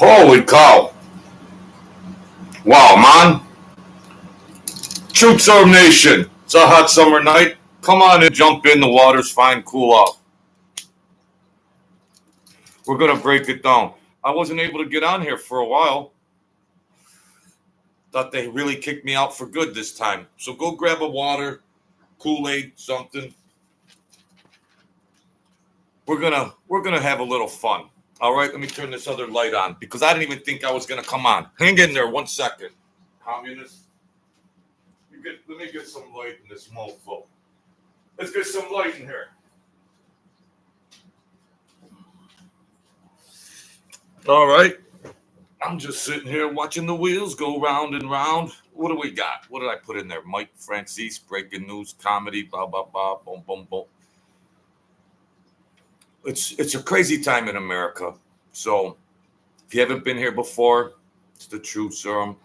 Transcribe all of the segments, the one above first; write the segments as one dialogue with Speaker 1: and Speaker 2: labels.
Speaker 1: Holy cow. Wow, man. Truth Serve Nation. It's a hot summer night. Come on and jump in. The water's fine. Cool off. We're going to break it down. I wasn't able to get on here for a while. Thought they really kicked me out for good this time. So go grab a water, Kool-Aid, something. We're gonna have a little fun. All right, let me turn this other light on because I didn't even think I was gonna come on. Hang in there 1 second. Communist. Let me get some light in this mofo. Let's get some light in here. All right. I'm just sitting here watching the wheels go round and round. What do we got? What did I put in there? Mike Franzese, breaking news, comedy, blah, blah, blah, boom, boom, boom. It's a crazy time in America. So if you haven't been here before, it's the Truth Serum.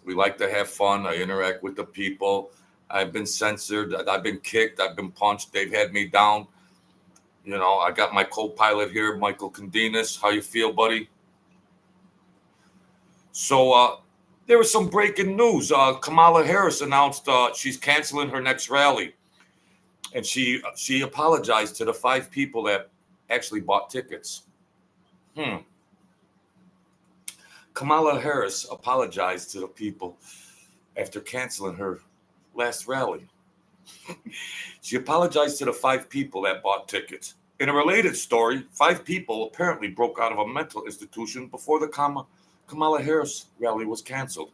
Speaker 1: We like to have fun. I interact with the people. I've been censored. I've been kicked. I've been punched. They've had me down. You know, I got my co-pilot here, Michael Condinas. How you feel, buddy? So there was some breaking news. Kamala Harris announced she's canceling her next rally. And she apologized to the 5 people that actually bought tickets. Kamala Harris apologized to the people after canceling her last rally. She apologized to the 5 people that bought tickets. In a related story, 5 people apparently broke out of a mental institution before the Kamala Harris rally was canceled.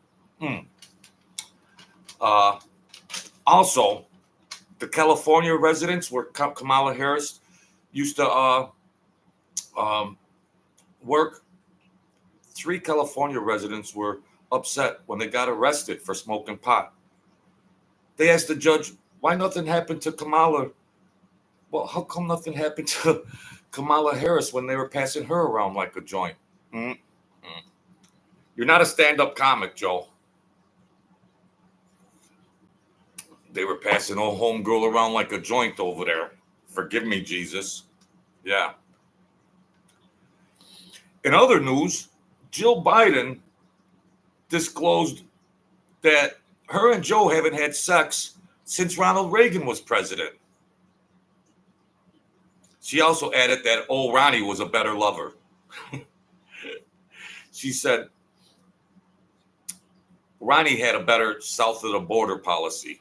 Speaker 1: Also, the California residents where Kamala Harris used to work, 3 California residents were upset when they got arrested for smoking pot. They asked the judge, why nothing happened to Kamala? Well, how come nothing happened to Kamala Harris when they were passing her around like a joint? You're not a stand-up comic, Joe. They were passing old homegirl around like a joint over there. Forgive me, Jesus. Yeah. In other news, Jill Biden disclosed that her and Joe haven't had sex since Ronald Reagan was president. She also added that old Ronnie was a better lover. She said Ronnie had a better south of the border policy.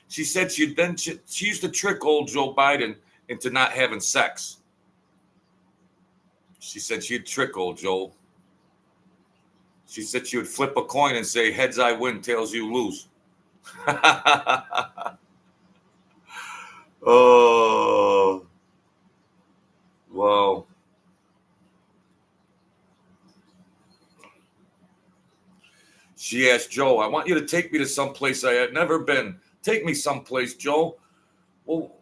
Speaker 1: She said she used to trick old Joe Biden into not having sex. She said she'd trick old Joe. She said she would flip a coin and say, heads I win, tails you lose. Oh, wow. She asked Joe, I want you to take me to someplace I had never been. Take me someplace, Joe. Well,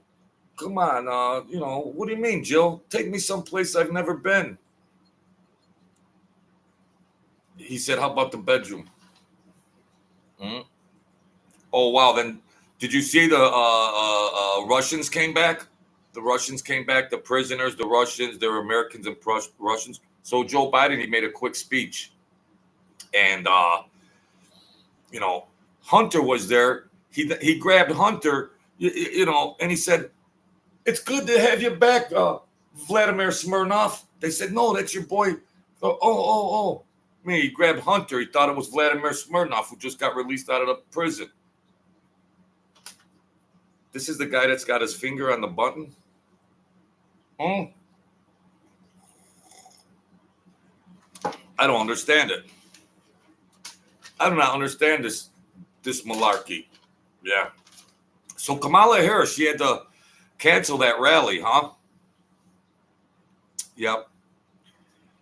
Speaker 1: come on. What do you mean, Jill? Take me someplace I've never been. He said, how about the bedroom? Oh, wow. Then did you see the Russians came back? The Russians came back, the prisoners, the Russians, there were Americans and Russians. So Joe Biden, he made a quick speech. And, Hunter was there. He grabbed Hunter, and he said, it's good to have you back, Vladimir Smirnov. They said, no, that's your boy. Oh. I mean, he grabbed Hunter. He thought it was Vladimir Smirnov, who just got released out of the prison. This is the guy that's got his finger on the button. I don't understand it. I do not understand this malarkey. Yeah. So Kamala Harris, she had to cancel that rally, huh? Yep.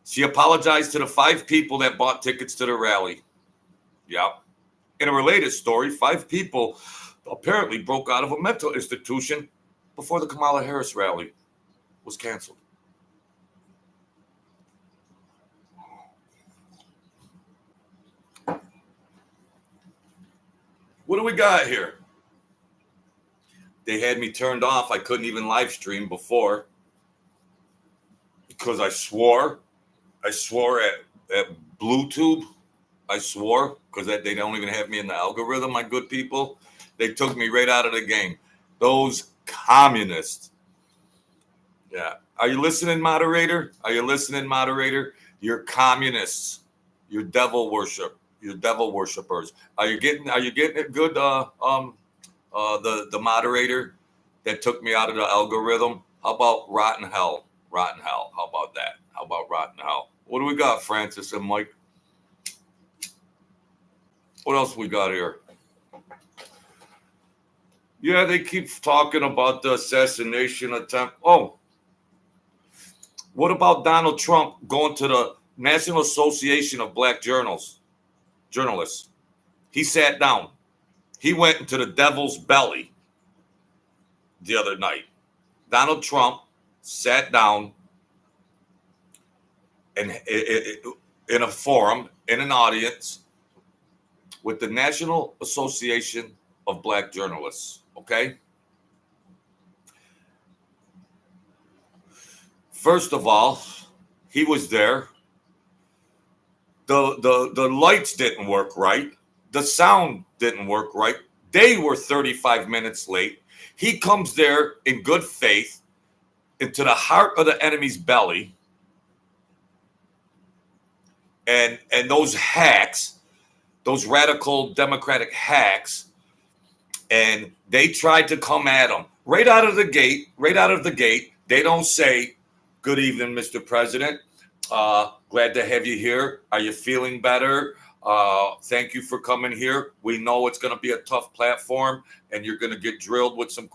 Speaker 1: She apologized to the 5 people that bought tickets to the rally. Yep. In a related story, 5 people apparently broke out of a mental institution before the Kamala Harris rally was canceled. What do we got here? They had me turned off. I couldn't even live stream before. because I swore at Bluetooth. I swore because they don't even have me in the algorithm, my good people. They took me right out of the game. Those communists. Yeah. Are you listening, moderator? Are you listening, moderator? You're communists. You're devil worship. You're devil worshipers. Are you getting it good? The moderator that took me out of the algorithm. How about rotten hell? Rotten hell. How about that? How about rotten hell? What do we got, Francis and Mike? What else we got here? Yeah, they keep talking about the assassination attempt. Oh, what about Donald Trump going to the National Association of Black Journalists? He sat down. He went into the devil's belly the other night. Donald Trump sat down in a forum, in an audience, with the National Association of Black Journalists. Okay? First of all, he was there. The lights didn't work right. The sound didn't work right. They were 35 minutes late. He comes there in good faith into the heart of the enemy's belly. And those hacks, those radical Democratic hacks, and they tried to come at him right out of the gate. They don't say, "Good evening, Mr. President. Glad to have you here. Are you feeling better? Thank you for coming here. We know it's going to be a tough platform, and you're going to get drilled with some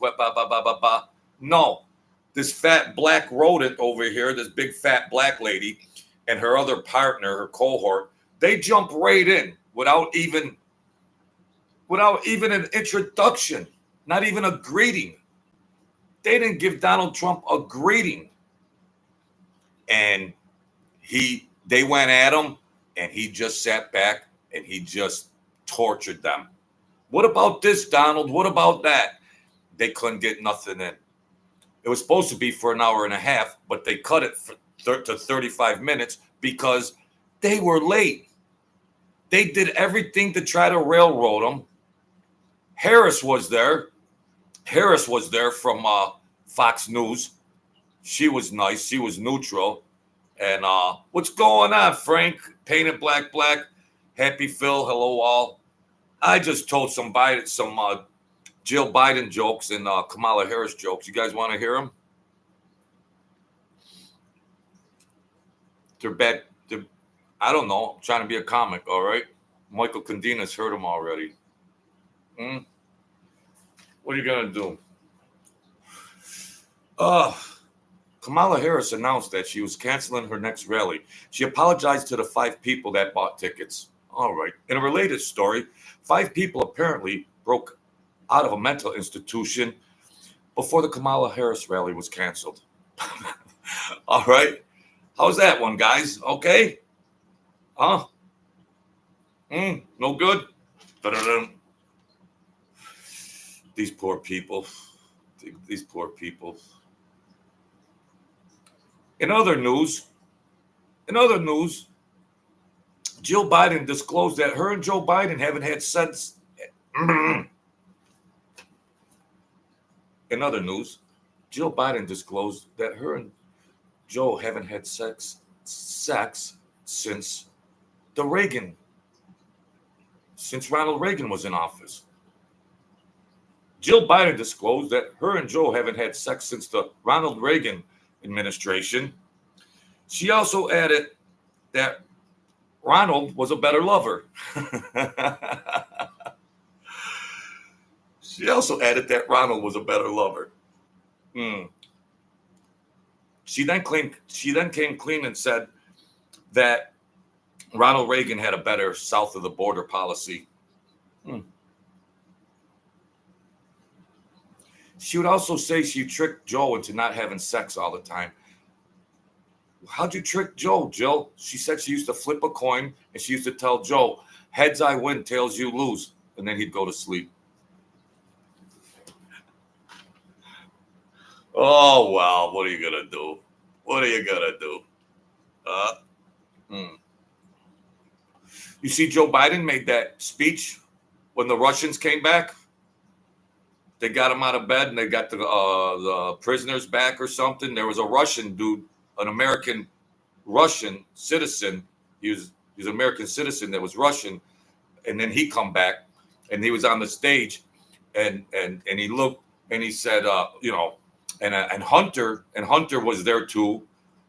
Speaker 1: No, this fat black rodent over here, this big fat black lady, and her other partner, her cohort, they jump right in without even an introduction, not even a greeting. They didn't give Donald Trump a greeting. And they went at him, and he just sat back and he just tortured them. What about this, Donald? What about that? They couldn't get nothing in. It was supposed to be for an hour and a half, but they cut it to 35 minutes because they were late. They did everything to try to railroad him. Harris was there. Harris was there from Fox News. She was nice. She was neutral. And what's going on, Frank? Painted black. Happy Phil. Hello, all. I just told some Jill Biden jokes and Kamala Harris jokes. You guys want to hear them? They're bad. I don't know. I'm trying to be a comic, all right? Michael Condina's heard them already. What are you going to do? Kamala Harris announced that she was canceling her next rally. She apologized to the 5 people that bought tickets. All right. In a related story, 5 people apparently broke out of a mental institution before the Kamala Harris rally was canceled. All right. How's that one, guys? Okay? Huh? No good? Da-da-da. These poor people. These poor people. In other news, Jill Biden disclosed that her and Joe Biden haven't had sex. In other news, Jill Biden disclosed that her and Joe haven't had sex since Ronald Reagan was in office. Jill Biden disclosed that her and Joe haven't had sex since the Ronald Reagan administration. She also added that Ronald was a better lover. She also added that Ronald was a better lover. She then came clean and said that Ronald Reagan had a better south of the border policy. She would also say she tricked Joe into not having sex all the time. How'd you trick Joe, Jill? She said she used to flip a coin and she used to tell Joe, heads I win, tails you lose. And then he'd go to sleep. Oh, well, what are you going to do? What are you gonna do? Uh, hmm. You see, Joe Biden made that speech when the Russians came back. They got him out of bed and they got the prisoners back or something. There was a Russian dude, an American Russian citizen. He's an American citizen that was Russian, and then he come back and he was on the stage, and he looked and he said, and Hunter was there too,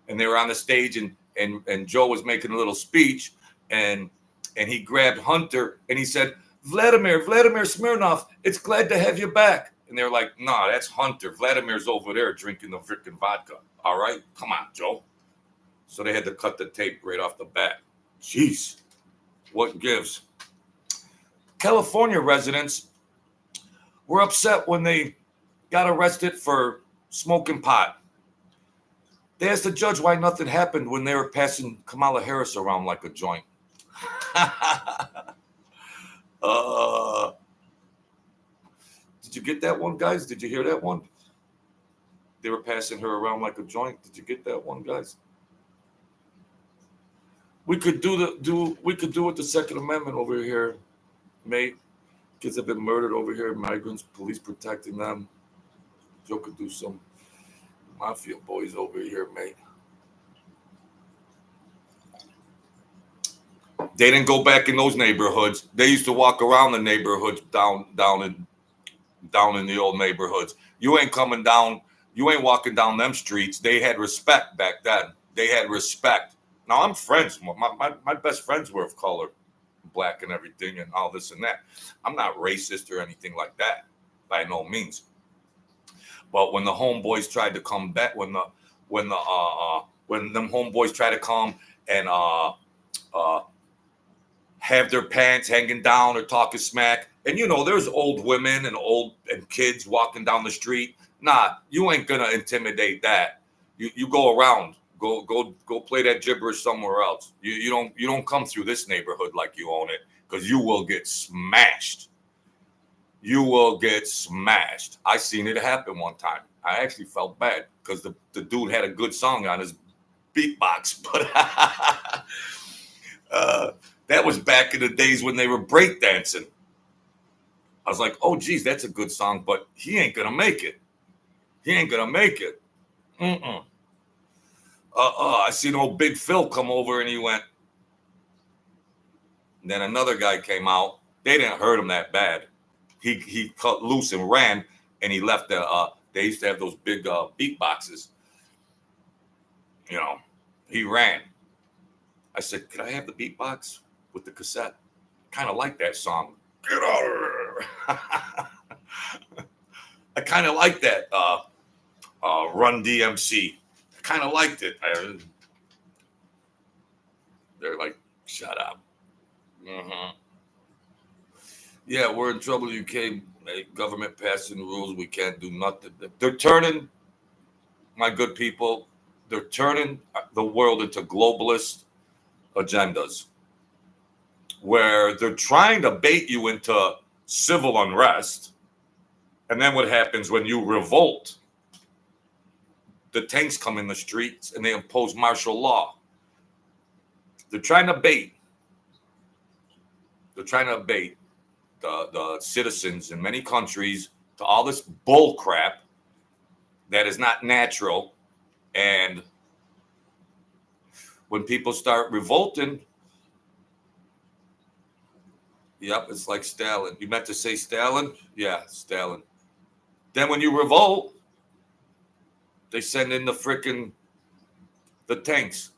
Speaker 1: and they were on the stage and Joe was making a little speech and he grabbed Hunter and he said, Vladimir Smirnov, it's glad to have you back. And they're like, nah, that's Hunter. Vladimir's over there drinking the freaking vodka. All right, come on, Joe. So they had to cut the tape right off the bat. Jeez, what gives? California residents were upset when they got arrested for smoking pot. They asked the judge why nothing happened when they were passing Kamala Harris around like a joint. Did you get that one, guys? Did you hear that one? They were passing her around like a joint. Did you get that one, guys? We could do with the Second Amendment over here, mate. Kids have been murdered over here, migrants, police protecting them. Joe could do some mafia boys over here, mate. They didn't go back in those neighborhoods. They used to walk around the neighborhoods down in the old neighborhoods. You ain't coming down. You ain't walking down them streets. They had respect back then. They had respect. Now I'm friends. My best friends were of color, black and everything, and all this and that. I'm not racist or anything like that, by no means. But when the homeboys tried to come back, when them homeboys tried to come and have their pants hanging down or talking smack, and there's old women and kids walking down the street. Nah, you ain't gonna intimidate that. You go around, go play that gibberish somewhere else. You don't come through this neighborhood like you own it, because you will get smashed. You will get smashed. I seen it happen one time. I actually felt bad because the dude had a good song on his beatbox, but that was back in the days when they were breakdancing. I was like, oh, geez, that's a good song, but he ain't going to make it. He ain't going to make it. I seen old Big Phil come over and he went. And then another guy came out. They didn't hurt him that bad. He cut loose and ran, and he left they used to have those big beatboxes. He ran. I said, could I have the beatbox with the cassette? Kind of like that song. Get out of there. I kind of like that Run DMC. I kind of liked it. They're like, shut up. Mm-hmm. Yeah, we're in trouble, UK. Government passing rules. We can't do nothing. They're turning, my good people, they're turning the world into globalist agendas, where they're trying to bait you into civil unrest. And then what happens when you revolt? The tanks come in the streets and they impose martial law. They're trying to bait. The citizens in many countries to all this bull crap that is not natural. And when people start revolting, yep, it's like Stalin. You meant to say Stalin? Yeah, Stalin. Then when you revolt, they send in the tanks.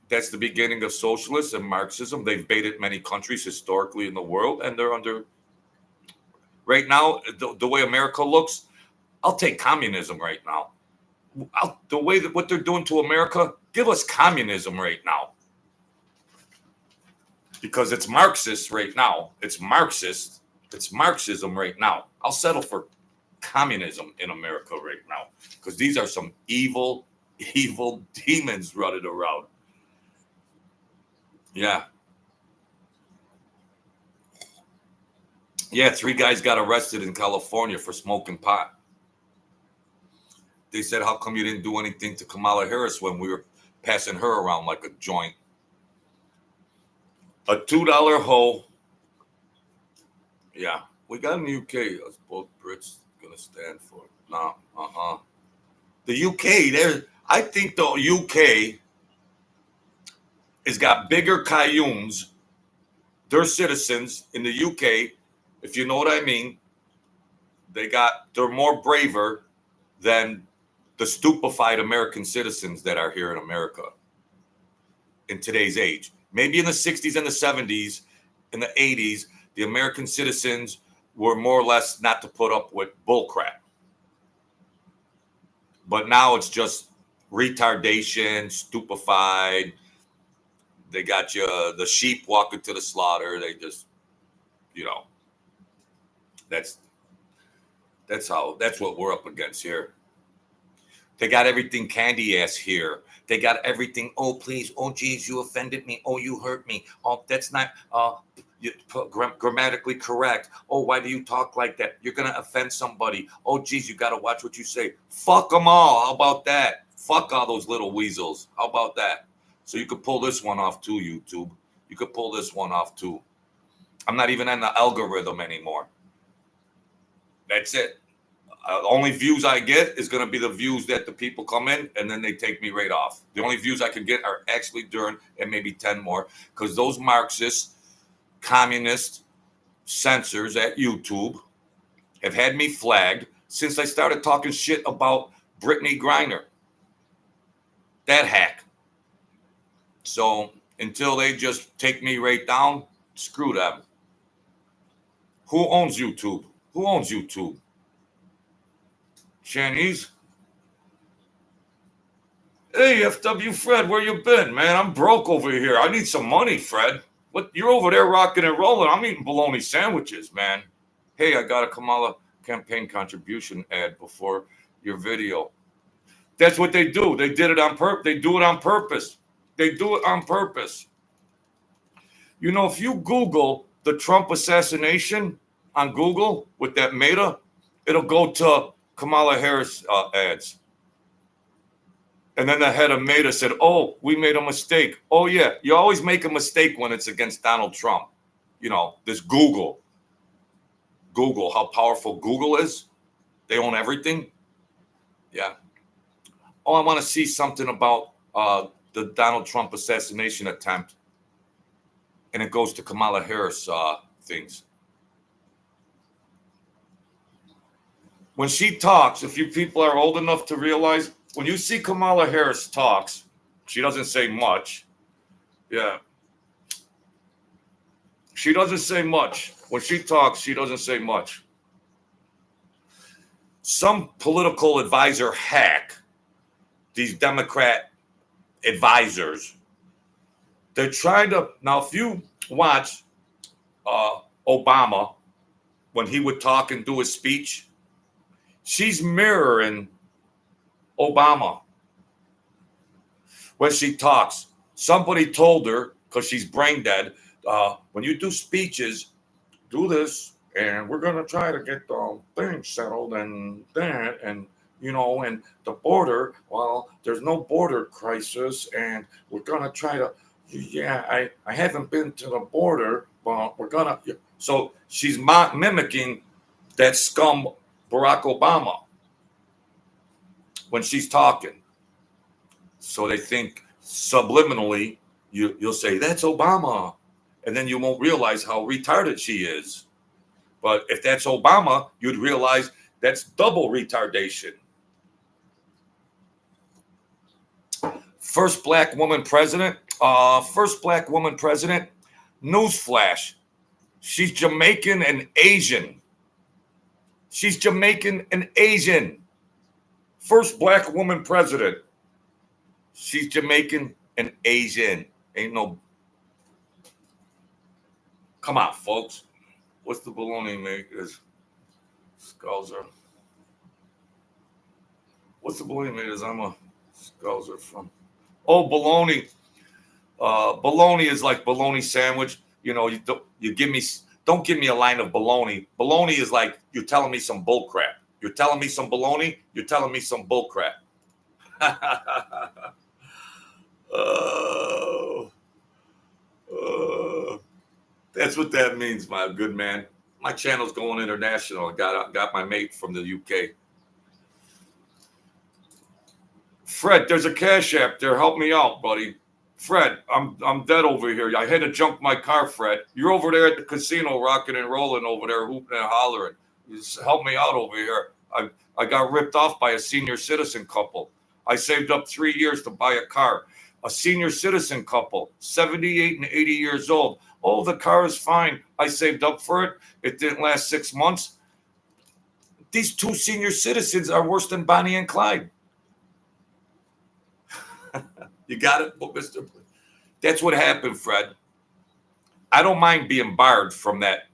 Speaker 1: That's the beginning of socialism and Marxism. They've baited many countries historically in the world, and they're under. Right now, the way America looks, I'll take communism right now. The way that what they're doing to America, give us communism right now. Because it's Marxist right now. It's Marxist. It's Marxism right now. I'll settle for communism in America right now. Because these are some evil demons running around. Yeah. Yeah, 3 guys got arrested in California for smoking pot. They said, how come you didn't do anything to Kamala Harris when we were passing her around like a joint? A $2 hoe. Yeah, we got in the UK. Us both Brits gonna stand for it. No, The UK, I think the UK has got bigger Cayunes. Their citizens in the UK, if you know what I mean, they're more braver than the stupefied American citizens that are here in America in today's age. Maybe in the 60s and the 70s, in the 80s, the American citizens were more or less not to put up with bullcrap. But now it's just retardation, stupefied. They got you, the sheep walking to the slaughter. They just, that's what we're up against here. They got everything candy ass here. They got everything. Oh, please. Oh, geez, you offended me. Oh, you hurt me. Oh, that's not grammatically correct. Oh, why do you talk like that? You're going to offend somebody. Oh, geez, you got to watch what you say. Fuck them all. How about that? Fuck all those little weasels. How about that? So you could pull this one off too, YouTube. You could pull this one off too. I'm not even in the algorithm anymore. That's it. The only views I get is going to be the views that the people come in and then they take me right off. The only views I can get are actually during and maybe 10 more because those Marxist, communist censors at YouTube have had me flagged since I started talking shit about Brittany Griner. That hack. So until they just take me right down, screw them. Who owns YouTube? Who owns YouTube? Chinese? Hey, FW Fred, where you been, man? I'm broke over here. I need some money, Fred. What? You're over there rocking and rolling. I'm eating bologna sandwiches, man. Hey, I got a Kamala campaign contribution ad before your video. That's what they do. They did it on purpose. They do it on purpose. They do it on purpose. You know, if you Google the Trump assassination on Google with that Meta, it'll go to Kamala Harris ads. And then the head of Meta said, oh, we made a mistake. Oh, yeah, you always make a mistake when it's against Donald Trump. You know, this Google, how powerful Google is. They own everything. Yeah. Oh, I want to see something about the Donald Trump assassination attempt. And it goes to Kamala Harris things. When she talks, if you people are old enough to realize, when you see Kamala Harris talks, she doesn't say much. Yeah. She doesn't say much. When she talks, she doesn't say much. Some political advisor hack, these Democrat advisors, they're trying to, now if you watch Obama, when he would talk and do his speech, she's mirroring Obama when she talks. Somebody told her, because she's brain dead, when you do speeches, do this, and we're going to try to get the thing settled and that, and, you know, and the border, well, there's no border crisis, and we're going to try to, yeah, I haven't been to the border, but we're going to, so she's mimicking that scum Barack Obama when she's talking. So they think subliminally you'll say, that's Obama. And then you won't realize how retarded she is. But if that's Obama, you'd realize that's double retardation. First black woman president. Newsflash. She's Jamaican and Asian. She's Jamaican and Asian. First black woman president. She's Jamaican and Asian. Ain't no. Come on, folks. What's the bologna makers? Scouser. What's the bologna makers? I'm a Scouser from. Oh, bologna. Bologna is like bologna sandwich. You know, don't give me a line of bologna. Bologna is like you're telling me some bull crap. You're telling me some baloney? You're telling me some bullcrap. That's what that means, my good man. My channel's going international. I got my mate from the UK. Fred, there's a Cash App there. Help me out, buddy. Fred, I'm dead over here. I had to jump my car, Fred. You're over there at the casino, rocking and rolling over there, hooping and hollering. Just help me out over here. I got ripped off by a senior citizen couple. I saved up 3 years to buy a car. A senior citizen couple, 78 and 80 years old. Oh, the car is fine. I saved up for it. It didn't last 6 months. These two senior citizens are worse than Bonnie and Clyde. You got it, Mr. That's what happened, Fred. I don't mind being barred from that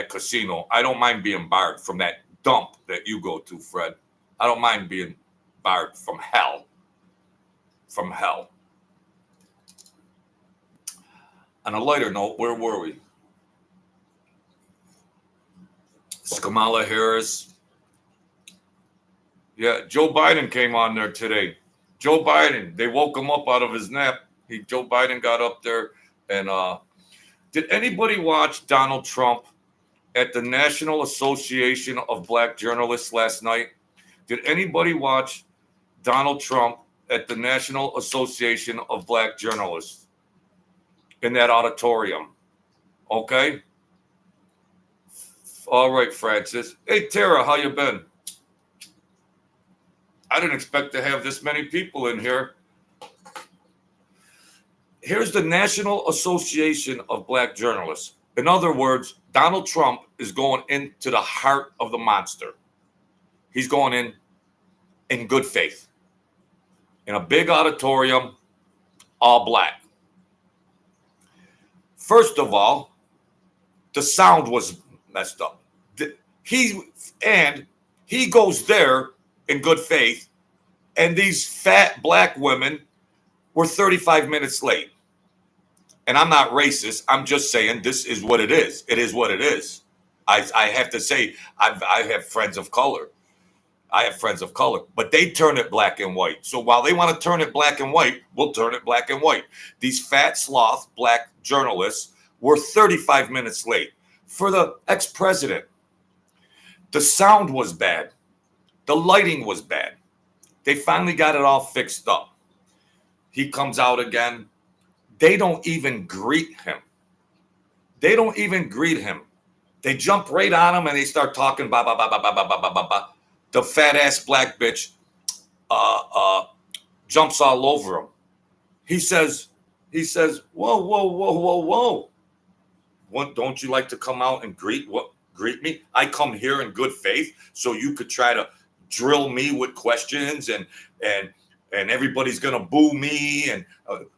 Speaker 1: casino. I don't mind being barred from that dump that you go to, Fred. I don't mind being barred from hell. From hell. On a lighter note, where were we? It's Kamala Harris. Yeah, Joe Biden came on there today. Joe Biden, they woke him up out of his nap. Joe Biden got up there and did anybody watch Donald Trump at the National Association of Black Journalists last night? Did anybody watch Donald Trump at the National Association of Black Journalists in that auditorium? Okay. All right, Francis. Hey, Tara, how you been? I didn't expect to have this many people in here. Here's the National Association of Black Journalists. In other words, Donald Trump is going into the heart of the monster. He's going in good faith. In a big auditorium, all black. First of all, the sound was messed up. He goes there in good faith, and these fat black women were 35 minutes late. And I'm not racist. I'm just saying this is what it is. It is what it is. I have to say, I have friends of color. But they turn it black and white. So while they want to turn it black and white, we'll turn it black and white. These fat sloth black journalists were 35 minutes late. For the ex-president, the sound was bad. The lighting was bad. They finally got it all fixed up. He comes out again. They don't even greet him. They jump right on him and they start talking ba ba ba ba ba ba ba ba ba. The fat ass black bitch jumps all over him. He says, whoa. What, don't you like to come out and greet me? I come here in good faith so you could try to drill me with questions and everybody's gonna boo me and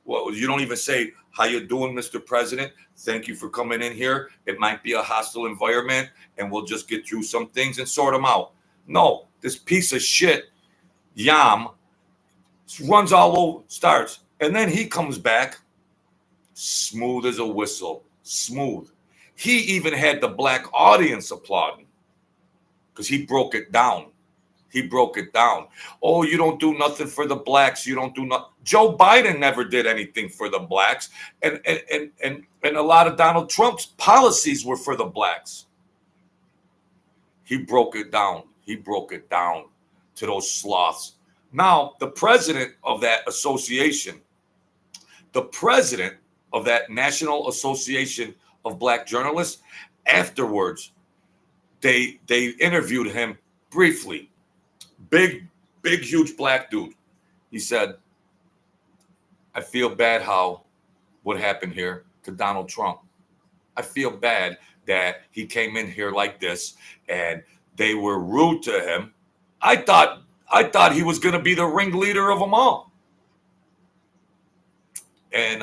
Speaker 1: you don't even say how you doing, Mr. President. Thank you for coming in here. It might be a hostile environment and we'll just get through some things and sort them out. No, this piece of shit Yam runs all over, starts, and then he comes back smooth as a whistle. Smooth. He even had the black audience applauding because he broke it down. Oh, you don't do nothing for the blacks. You don't do nothing. Joe Biden never did anything for the blacks. And a lot of Donald Trump's policies were for the blacks. He broke it down to those sloths. Now, the president of that association, the president of that National Association of Black Journalists, afterwards, they interviewed him briefly. Big, huge black dude. He said, I feel bad what happened here to Donald Trump. I feel bad that he came in here like this and they were rude to him. I thought he was going to be the ringleader of them all. And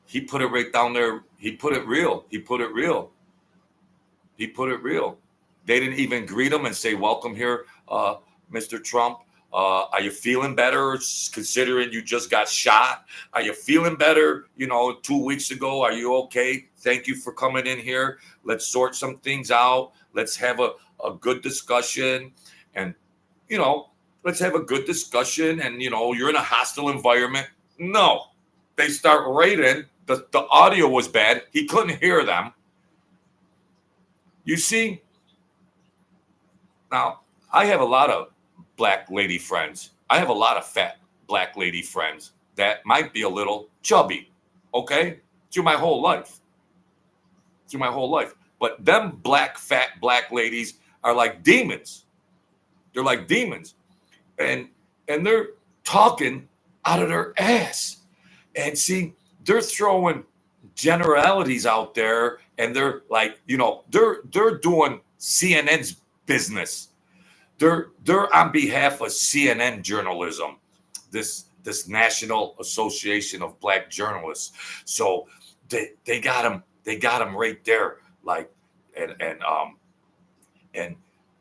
Speaker 1: he put it right down there. He put it real. They didn't even greet him and say, welcome here, Mr. Trump. Are you feeling better considering you just got shot? Are you feeling better, 2 weeks ago? Are you okay? Thank you for coming in here. Let's sort some things out. Let's have a good discussion, and let's have a good discussion, and you're in a hostile environment. No, they start raiding. The audio was bad. He couldn't hear them. You see, now I have a lot of black lady friends. I have a lot of fat black lady friends that might be a little chubby, okay? Through my whole life. But them fat black ladies are like demons. They're like demons. And they're talking out of their ass. And see, they're throwing generalities out there, and they're like, they're doing CNN's business. They're on behalf of CNN journalism, this National Association of Black Journalists. So they got him right there, like, and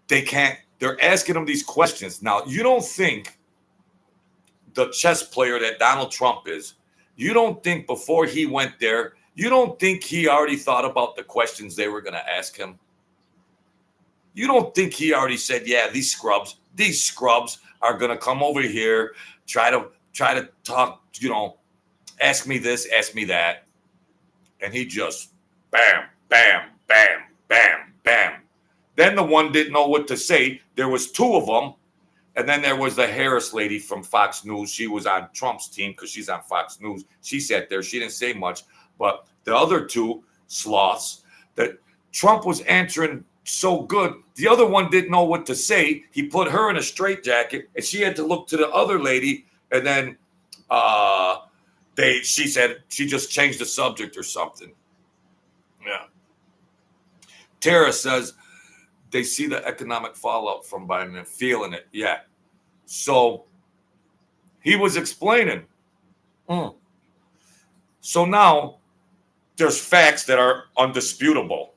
Speaker 1: they can't. They're asking him these questions. Now, you don't think the chess player that Donald Trump is, you don't think before he went there, you don't think he already thought about the questions they were going to ask him? You don't think he already said, yeah, these scrubs are going to come over here, try to talk, ask me this, ask me that. And he just bam, bam, bam, bam, bam. Then the one didn't know what to say. There was two of them. And then there was the Harris lady from Fox News. She was on Trump's team because she's on Fox News. She sat there. She didn't say much. But the other two sloths that Trump was answering so good, the other one didn't know what to say. He put her in a straitjacket, and she had to look to the other lady. And then she said she just changed the subject or something. Yeah. Tara says they see the economic fallout from Biden and feeling it. Yeah. So he was explaining. So now there's facts that are undisputable.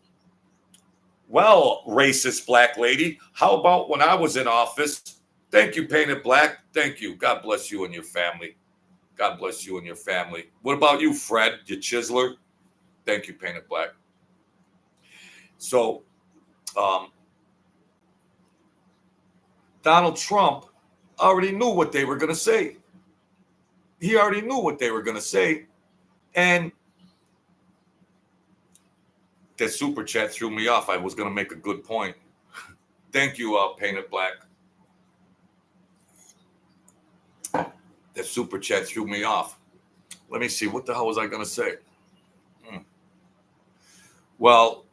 Speaker 1: Well, racist black lady, how about when I was in office? Thank you, Painted Black. Thank you. God bless you and your family. God bless you and your family. What about you, Fred, you chiseler? Thank you, Painted Black. So, Donald Trump already knew what they were going to say. He already knew what they were going to say. And that super chat threw me off. I was going to make a good point. Thank you, Painted Black. That super chat threw me off. Let me see. What the hell was I going to say? Well,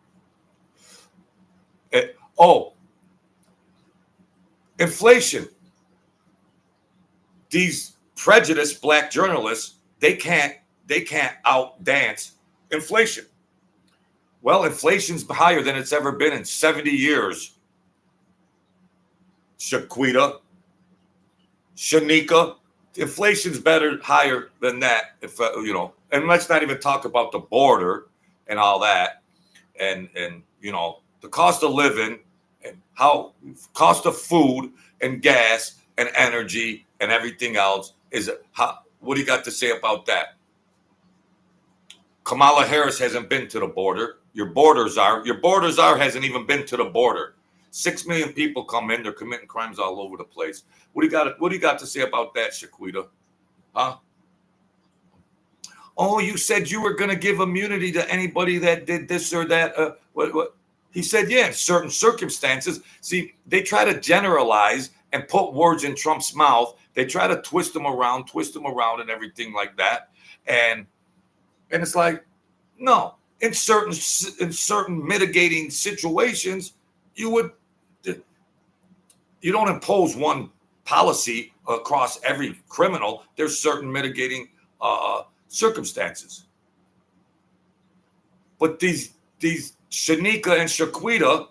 Speaker 1: inflation. These prejudiced black journalists, they can't outdance inflation. Well, inflation's higher than it's ever been in 70 years. Shaquita, Shanika, inflation's higher than that. If and let's not even talk about the border and all that, and the cost of living and how cost of food and gas and energy and everything else is. What do you got to say about that? Kamala Harris hasn't been to the border. Your borders are hasn't even been to the border. 6 million people come in. They're committing crimes all over the place. What do you got to say about that, Shaquita? Huh? Oh, you said you were going to give immunity to anybody that did this or that. What? He said, yeah, in certain circumstances. See, they try to generalize and put words in Trump's mouth. They try to twist them around and everything like that. And it's like, no, in certain mitigating situations, you don't impose one policy across every criminal. There's certain mitigating circumstances. But these Shanika and Shaquita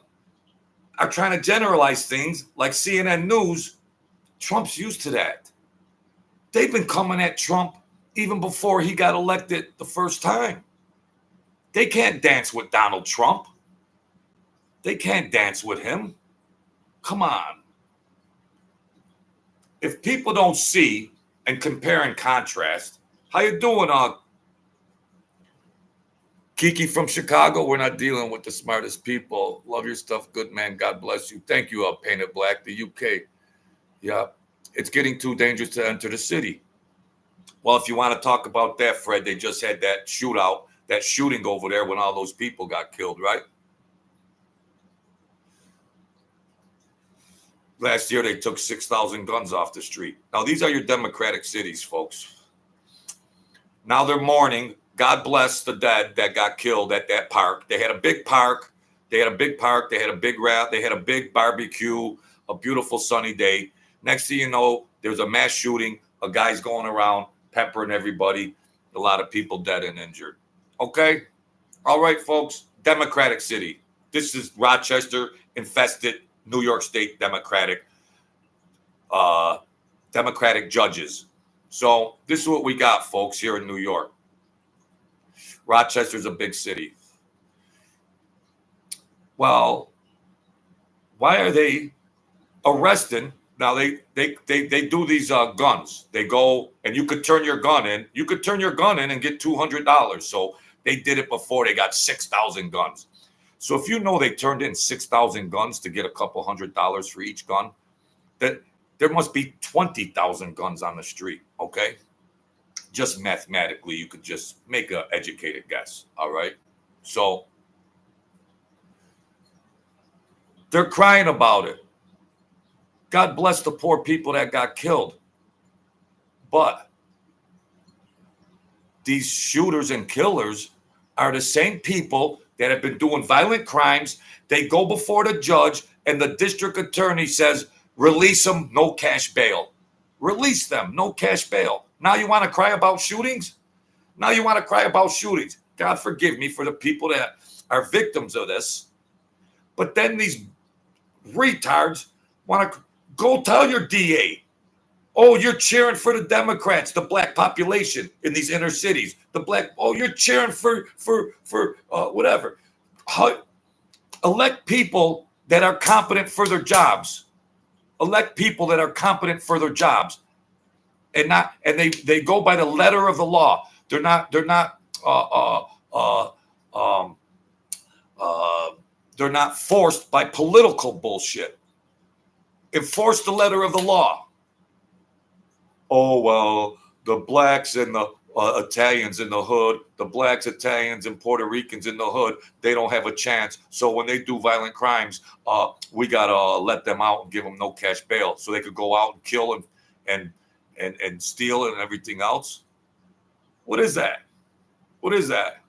Speaker 1: are trying to generalize things like CNN News. Trump's used to that. They've been coming at Trump even before he got elected the first time. They can't dance with Donald Trump. They can't dance with him. Come on. If people don't see and compare and contrast, how you doing, Kiki from Chicago, we're not dealing with the smartest people. Love your stuff. Good man. God bless you. Thank you, Painted Black, the UK. Yeah, it's getting too dangerous to enter the city. Well, if you want to talk about that, Fred, they just had that shootout, that shooting over there when all those people got killed, right? Last year, they took 6,000 guns off the street. Now, these are your democratic cities, folks. Now they're mourning. God bless the dead that got killed at that park. They had a big park. They had a big park. They had a big wrap. They had a big barbecue, a beautiful sunny day. Next thing you know, there's a mass shooting. A guy's going around peppering everybody. A lot of people dead and injured. Okay? All right, folks. Democratic city. This is Rochester infested New York State Democratic judges. So this is what we got, folks, here in New York. Rochester's a big city. Well, why are they arresting? Now they do these guns. They go and you could turn your gun in. You could turn your gun in and get $200. So they did it before. They got 6,000 guns. So if you know they turned in 6,000 guns to get a couple $100 for each gun, that there must be 20,000 guns on the street. Okay. Just mathematically, you could just make an educated guess. All right. So they're crying about it. God bless the poor people that got killed. But these shooters and killers are the same people that have been doing violent crimes. They go before the judge and the district attorney says, release them, no cash bail. Release them, no cash bail. Now you want to cry about shootings? Now you want to cry about shootings. God forgive me for the people that are victims of this. But then these retards want to go tell your DA, oh, you're cheering for the Democrats, the black population in these inner cities. You're cheering for whatever. Elect people that are competent for their jobs. Elect people that are competent for their jobs. And they go by the letter of the law. They're not forced by political bullshit. Enforce the letter of the law. Oh, well, the blacks and the Italians in the hood, the blacks, Italians, and Puerto Ricans in the hood, they don't have a chance. So when they do violent crimes, we got to let them out and give them no cash bail so they could go out and kill and steal and everything else. What is that? What is that?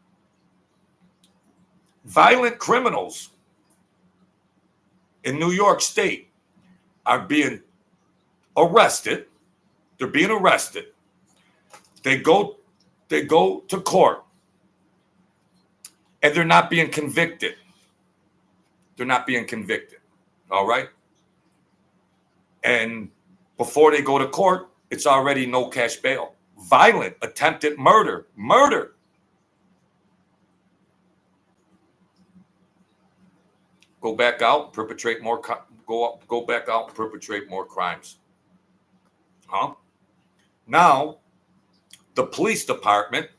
Speaker 1: Violent criminals in New York State are being arrested. They're being arrested. They go to court and they're not being convicted. They're not being convicted. All right. And before they go to court, it's already no cash bail. Violent attempted murder. Go back out, perpetrate more. Go back out and perpetrate more crimes. Huh? Now, the police department,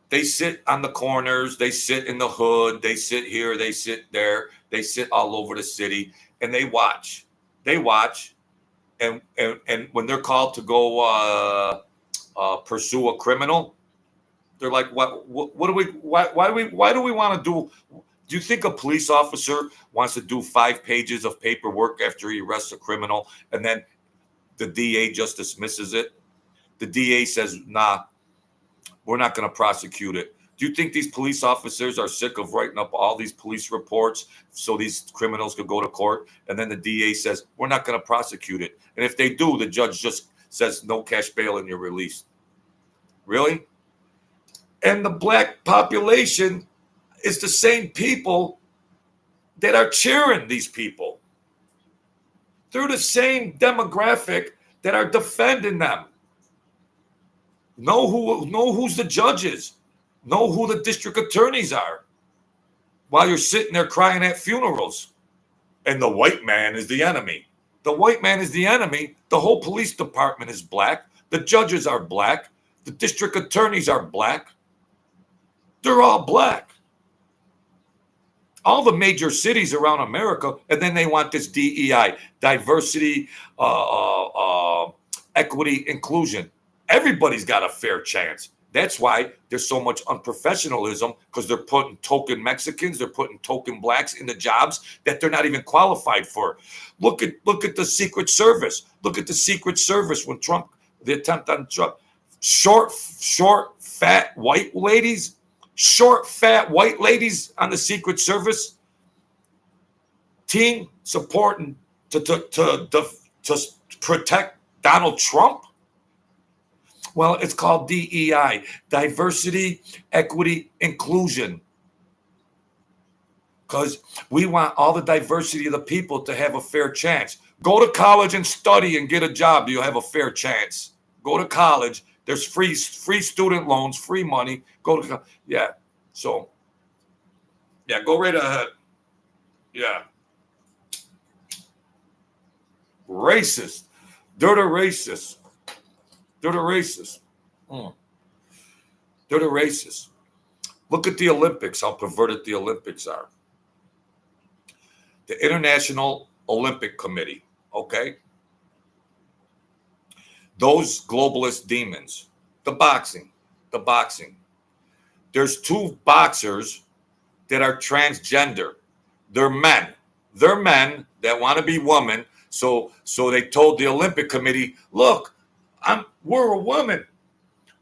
Speaker 1: they sit on the corners, they sit in the hood, they sit here, they sit there, they sit all over the city, and they watch. They watch, and when they're called to go pursue a criminal, they're like, what do we? Why do we want to do? Do you think a police officer wants to do 5 pages of paperwork after he arrests a criminal and then the DA just dismisses it? The DA says, nah, we're not going to prosecute it. Do you think these police officers are sick of writing up all these police reports so these criminals could go to court? And then the DA says, we're not going to prosecute it. And if they do, the judge just says no cash bail and you're released. Really? And the black population is the same people that are cheering these people. They're the same demographic that are defending them. Know who's the judges. Know who the district attorneys are. While you're sitting there crying at funerals. And the white man is the enemy. The white man is the enemy. The whole police department is black. The judges are black. The district attorneys are black. They're all black. All the major cities around America, and then they want this DEI, diversity, equity, inclusion. Everybody's got a fair chance. That's why there's so much unprofessionalism, because they're putting token Mexicans, they're putting token blacks in the jobs that they're not even qualified for. Look at the Secret Service. Look at the Secret Service when Trump, the attempt on Trump. Short, fat white ladies, on the Secret Service team supporting to protect Donald Trump. Well, it's called DEI, diversity, equity, inclusion. Because we want all the diversity of the people to have a fair chance. Go to college and study and get a job. You'll have a fair chance. Go to college. There's free student loans, free money. Go to, yeah. So, yeah, go right ahead. Yeah. Racist. They're the racists. They're the racists. They're the racists. Look at the Olympics, how perverted the Olympics are. The International Olympic Committee, okay? Those globalist demons, the boxing. There's 2 boxers that are transgender. They're men. They're men that want to be women. So they told the Olympic Committee, look, we're a woman.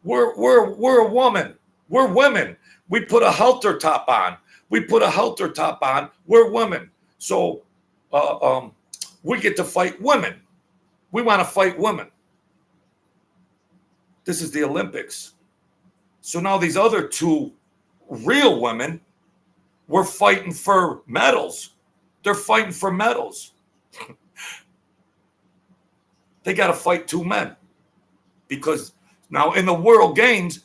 Speaker 1: We're a woman. We're women. We put a halter top on. We're women. So we get to fight women. We want to fight women. This is the Olympics. So now these other 2 real women were fighting for medals. They're fighting for medals. They got to fight 2 men. Because now in the World Games,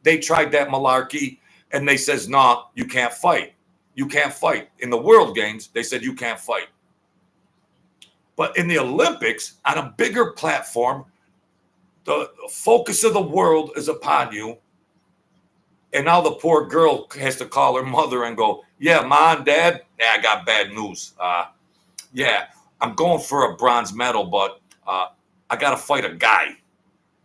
Speaker 1: they tried that malarkey and they says, no, you can't fight. You can't fight. In the World Games, they said you can't fight. But in the Olympics, on a bigger platform, the focus of the world is upon you. And now the poor girl has to call her mother and go, yeah, Mom, Dad, I got bad news. Yeah, I'm going for a bronze medal, but I got to fight a guy.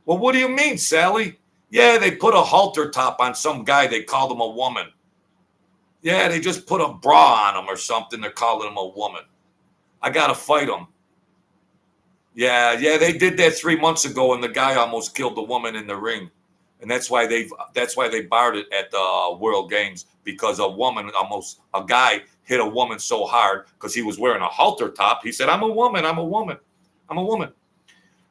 Speaker 1: Well, what do you mean, Sally? Yeah, they put a halter top on some guy. They called him a woman. Yeah, they just put a bra on him or something. They're calling him a woman. I got to fight him. Yeah, they did that 3 months ago, and the guy almost killed the woman in the ring. And that's why they barred it at the World Games, because a guy hit a woman so hard because he was wearing a halter top. He said, I'm a woman.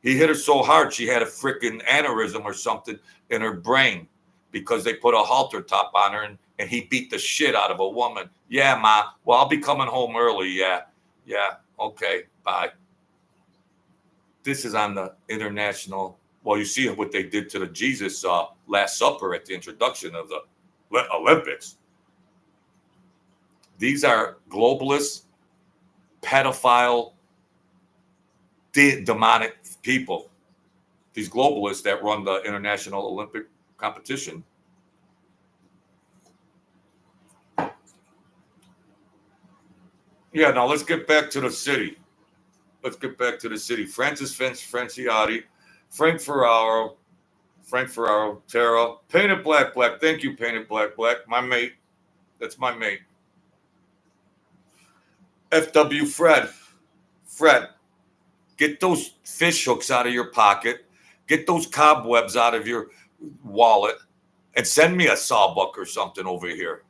Speaker 1: He hit her so hard she had a freaking aneurysm or something in her brain because they put a halter top on her, and he beat the shit out of a woman. Yeah, Ma. Well, I'll be coming home early. Yeah. Okay, bye. This is on the international. Well, you see what they did to the Jesus Last Supper at the introduction of the Olympics. These are globalist, pedophile, demonic people. These globalists that run the International Olympic competition. Yeah, now let's get back to the city. Francis Franciati, Frank Ferraro, Tara, Painted Black. Thank you, Painted Black. My mate. That's my mate. FW Fred, get those fish hooks out of your pocket. Get those cobwebs out of your wallet and send me a sawbuck or something over here.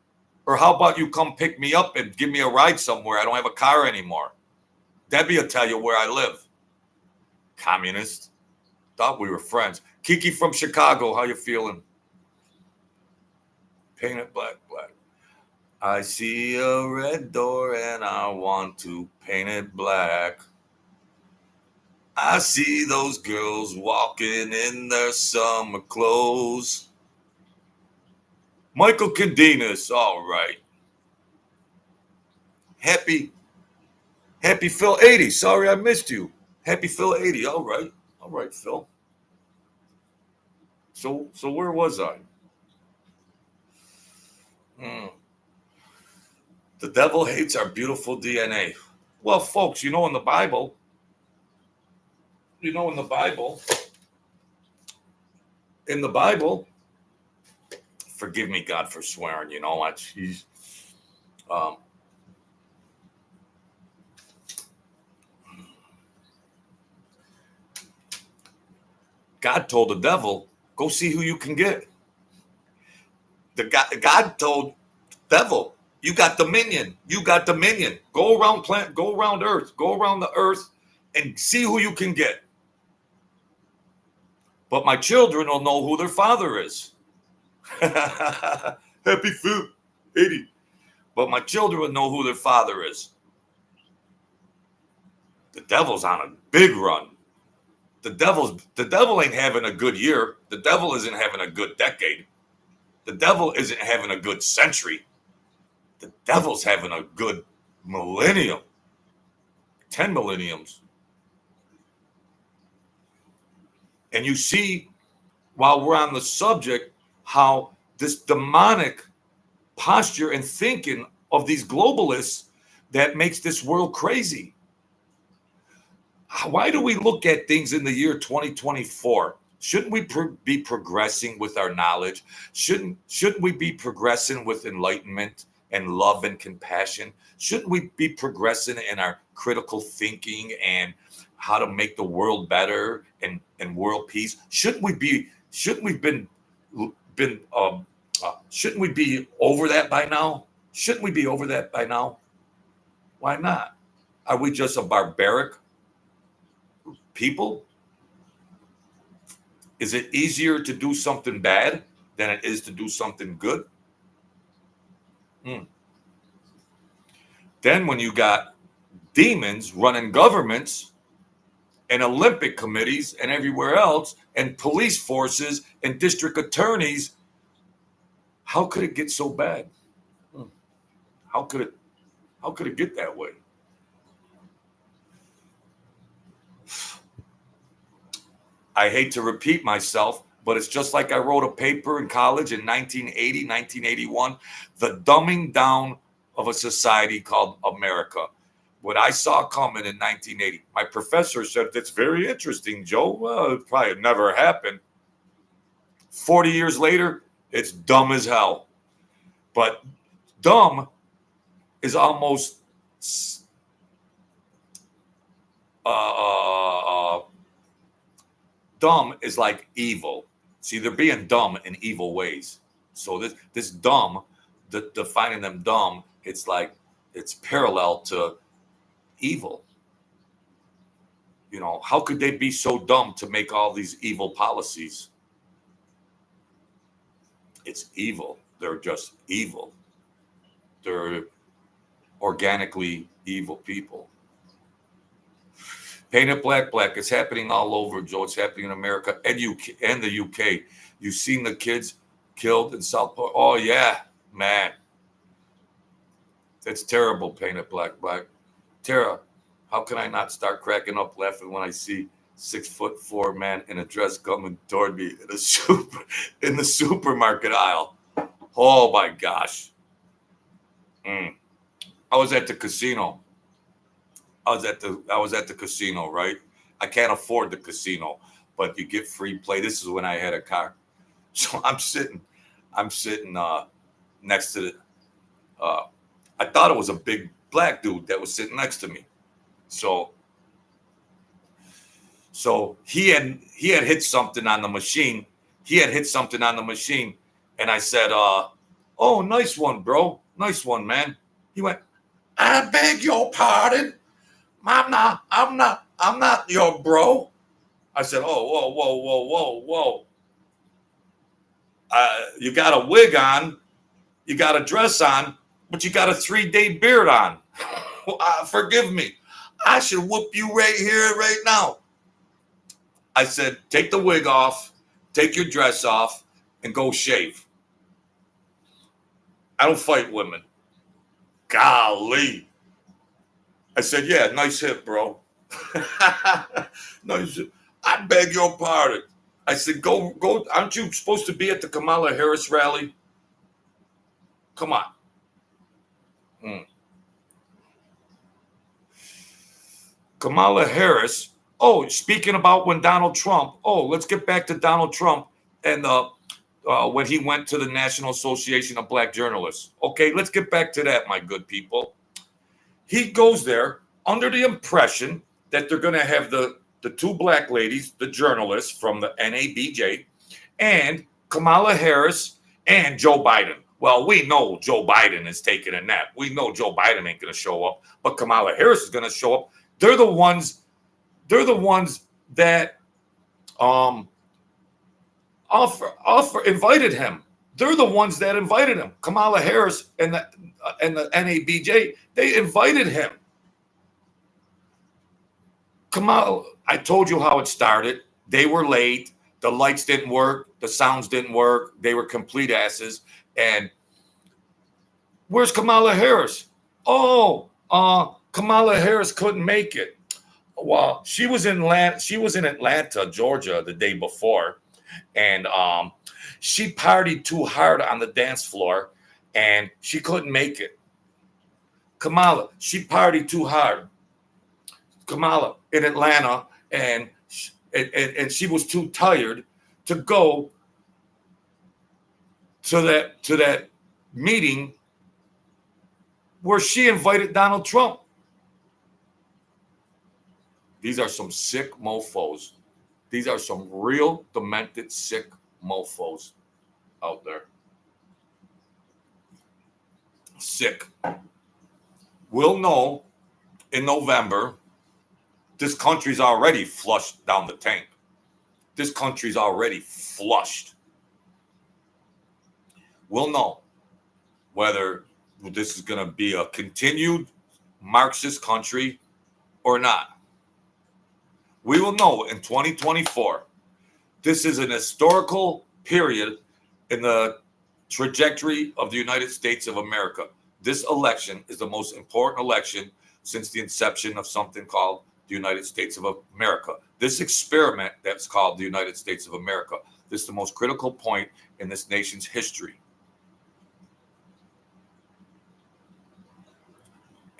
Speaker 1: Or how about you come pick me up and give me a ride somewhere? I don't have a car anymore. Debbie will tell you where I live. Communist. Thought we were friends. Kiki from Chicago, how you feeling? Painted black. I see a red door and I want to paint it black. I see those girls walking in their summer clothes. Michael Candinas, all right. Happy Phil 80. Sorry I missed you. Happy Phil 80. All right, Phil. So where was I? Mm. The devil hates our beautiful DNA. Well, folks, in the Bible, in the Bible, in the Bible, forgive me, God, for swearing. Jeez. Um, God told the devil, "Go see who you can get." God told devil, "You got dominion. You got dominion. Go around go around Earth, go around the Earth, and see who you can get. But my children will know who their father is." Happy food, 80. But my children will know who their father is. The devil's on a big run. The devil ain't having a good year. The devil isn't having a good decade. The devil isn't having a good century. The devil's having a good millennium. 10 millenniums. And you see, while we're on the subject, how this demonic posture and thinking of these globalists that makes this world crazy. Why do we look at things in the year 2024? Shouldn't we be progressing with our knowledge? Shouldn't we be progressing with enlightenment and love and compassion? Shouldn't we be progressing in our critical thinking and how to make the world better and world peace? Shouldn't we be shouldn't we be over that by now? Shouldn't we be over that by now? Why not? Are we just a barbaric people? Is it easier to do something bad than it is to do something good? Then when you got demons running governments and Olympic committees and everywhere else and police forces and district attorneys, how could it get so bad? How could it get that way? I hate to repeat myself, but it's just like I wrote a paper in college in 1980, 1981, the dumbing down of a society called America. What I saw coming in 1980, my professor said, "That's very interesting, Joe." Well, it probably never happened. 40 years later, it's dumb as hell. But dumb is almost dumb is like evil. See, they're being dumb in evil ways. So this dumb, defining them dumb, it's like it's parallel to evil. How could they be so dumb to make all these evil policies? It's evil. They're just evil. They're organically evil people. Paint it black. It's happening all over, Joe. It's happening in America and the UK. You've seen the kids killed in Southport. Oh yeah, man. That's terrible. Paint it black. Tara, how can I not start cracking up laughing when I see 6'4" man in a dress coming toward me in the supermarket aisle? Oh my gosh. I was at the casino. I was at the casino, right? I can't afford the casino, but you get free play. This is when I had a car. So I'm sitting next to the I thought it was a big black dude that was sitting next to me. So he had hit something on the machine. And I said, "Oh, nice one, bro. Nice one, man." He went, "I beg your pardon. I'm not your bro." I said, "Oh, whoa. You got a wig on, you got a dress on, but you got a 3-day beard on. Forgive me. I should whoop you right here, right now." I said, "Take the wig off, take your dress off, and go shave. I don't fight women." Golly. I said, "Yeah, nice hip, bro." No, "I beg your pardon." I said, go. Aren't you supposed to be at the Kamala Harris rally? Come on. Kamala Harris. Oh, speaking about when Donald Trump. Oh, let's get back to Donald Trump and when he went to the National Association of Black Journalists. Okay, let's get back to that, my good people. He goes there under the impression that they're going to have the two black ladies, the journalists from the NABJ, and Kamala Harris and Joe Biden. Well, we know Joe Biden is taking a nap. We know Joe Biden ain't going to show up, but Kamala Harris is going to show up. They're the ones that invited him. They're the ones that invited him. Kamala Harris and the NABJ, they invited him. Kamala, I told you how it started. They were late. The lights didn't work. The sounds didn't work. They were complete asses. And where's Kamala Harris? Oh, Kamala Harris couldn't make it. Well, she was in Atlanta, Georgia, the day before, and she partied too hard on the dance floor, and she couldn't make it. Kamala, she partied too hard. Kamala in Atlanta, and she was too tired to go to that meeting where she invited Donald Trump. These are some sick mofos. These are some real demented, sick mofos out there. Sick. We'll know in November. This country's already flushed down the tank. This country's already flushed. We'll know whether this is going to be a continued Marxist country or not. We will know in 2024. This is an historical period in the trajectory of the United States of America. This election is the most important election since the inception of something called the United States of America. This experiment that's called the United States of America. This is the most critical point in this nation's history.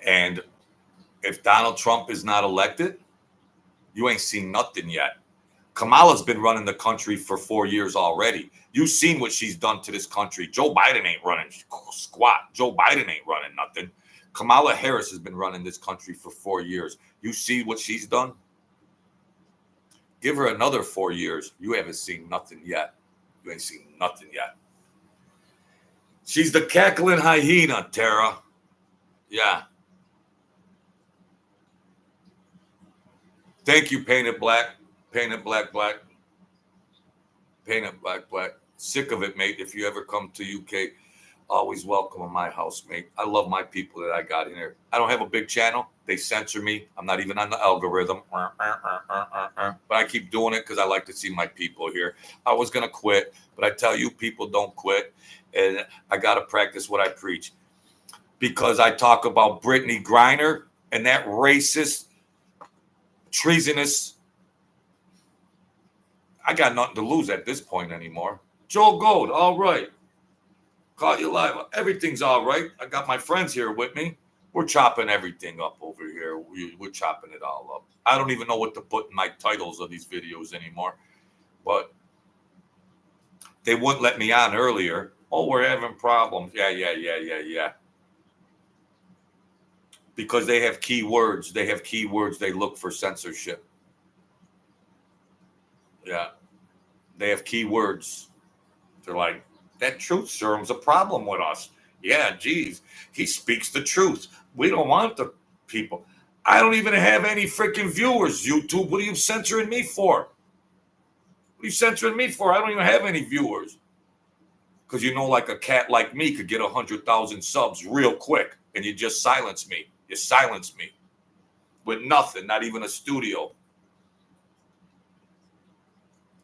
Speaker 1: And if Donald Trump is not elected, you ain't seen nothing yet. Kamala's been running the country for 4 years already. You've seen what she's done to this country. Joe Biden ain't running squat. Joe Biden ain't running nothing. Kamala Harris has been running this country for 4 years. You see what she's done? Give her another 4 years. You haven't seen nothing yet. You ain't seen nothing yet. She's the cackling hyena, Tara. Yeah. Thank you, Painted Black. Painted Black. Painted Black. Sick of it, mate. If you ever come to UK, always welcome in my house, mate. I love my people that I got in here. I don't have a big channel. They censor me. I'm not even on the algorithm. But I keep doing it because I like to see my people here. I was going to quit, but I tell you, people don't quit. And I got to practice what I preach. Because I talk about Brittany Griner and that racist, treasonous. I got nothing to lose at this point anymore. Joel Gold, all right. Caught you live. Everything's all right. I got my friends here with me. We're chopping everything up over here. We're chopping it all up. I don't even know what to put in my titles of these videos anymore. But they wouldn't let me on earlier. Oh, we're having problems. Yeah. Because they have keywords. They look for censorship. Yeah. They have keywords. They're like, that truth serum's a problem with us. Yeah, geez. He speaks the truth. We don't want the people. I don't even have any freaking viewers, YouTube. What are you censoring me for? What are you censoring me for? I don't even have any viewers. Because you know, like a cat like me could get 100,000 subs real quick, and you just silence me. You silence me with nothing, not even a studio.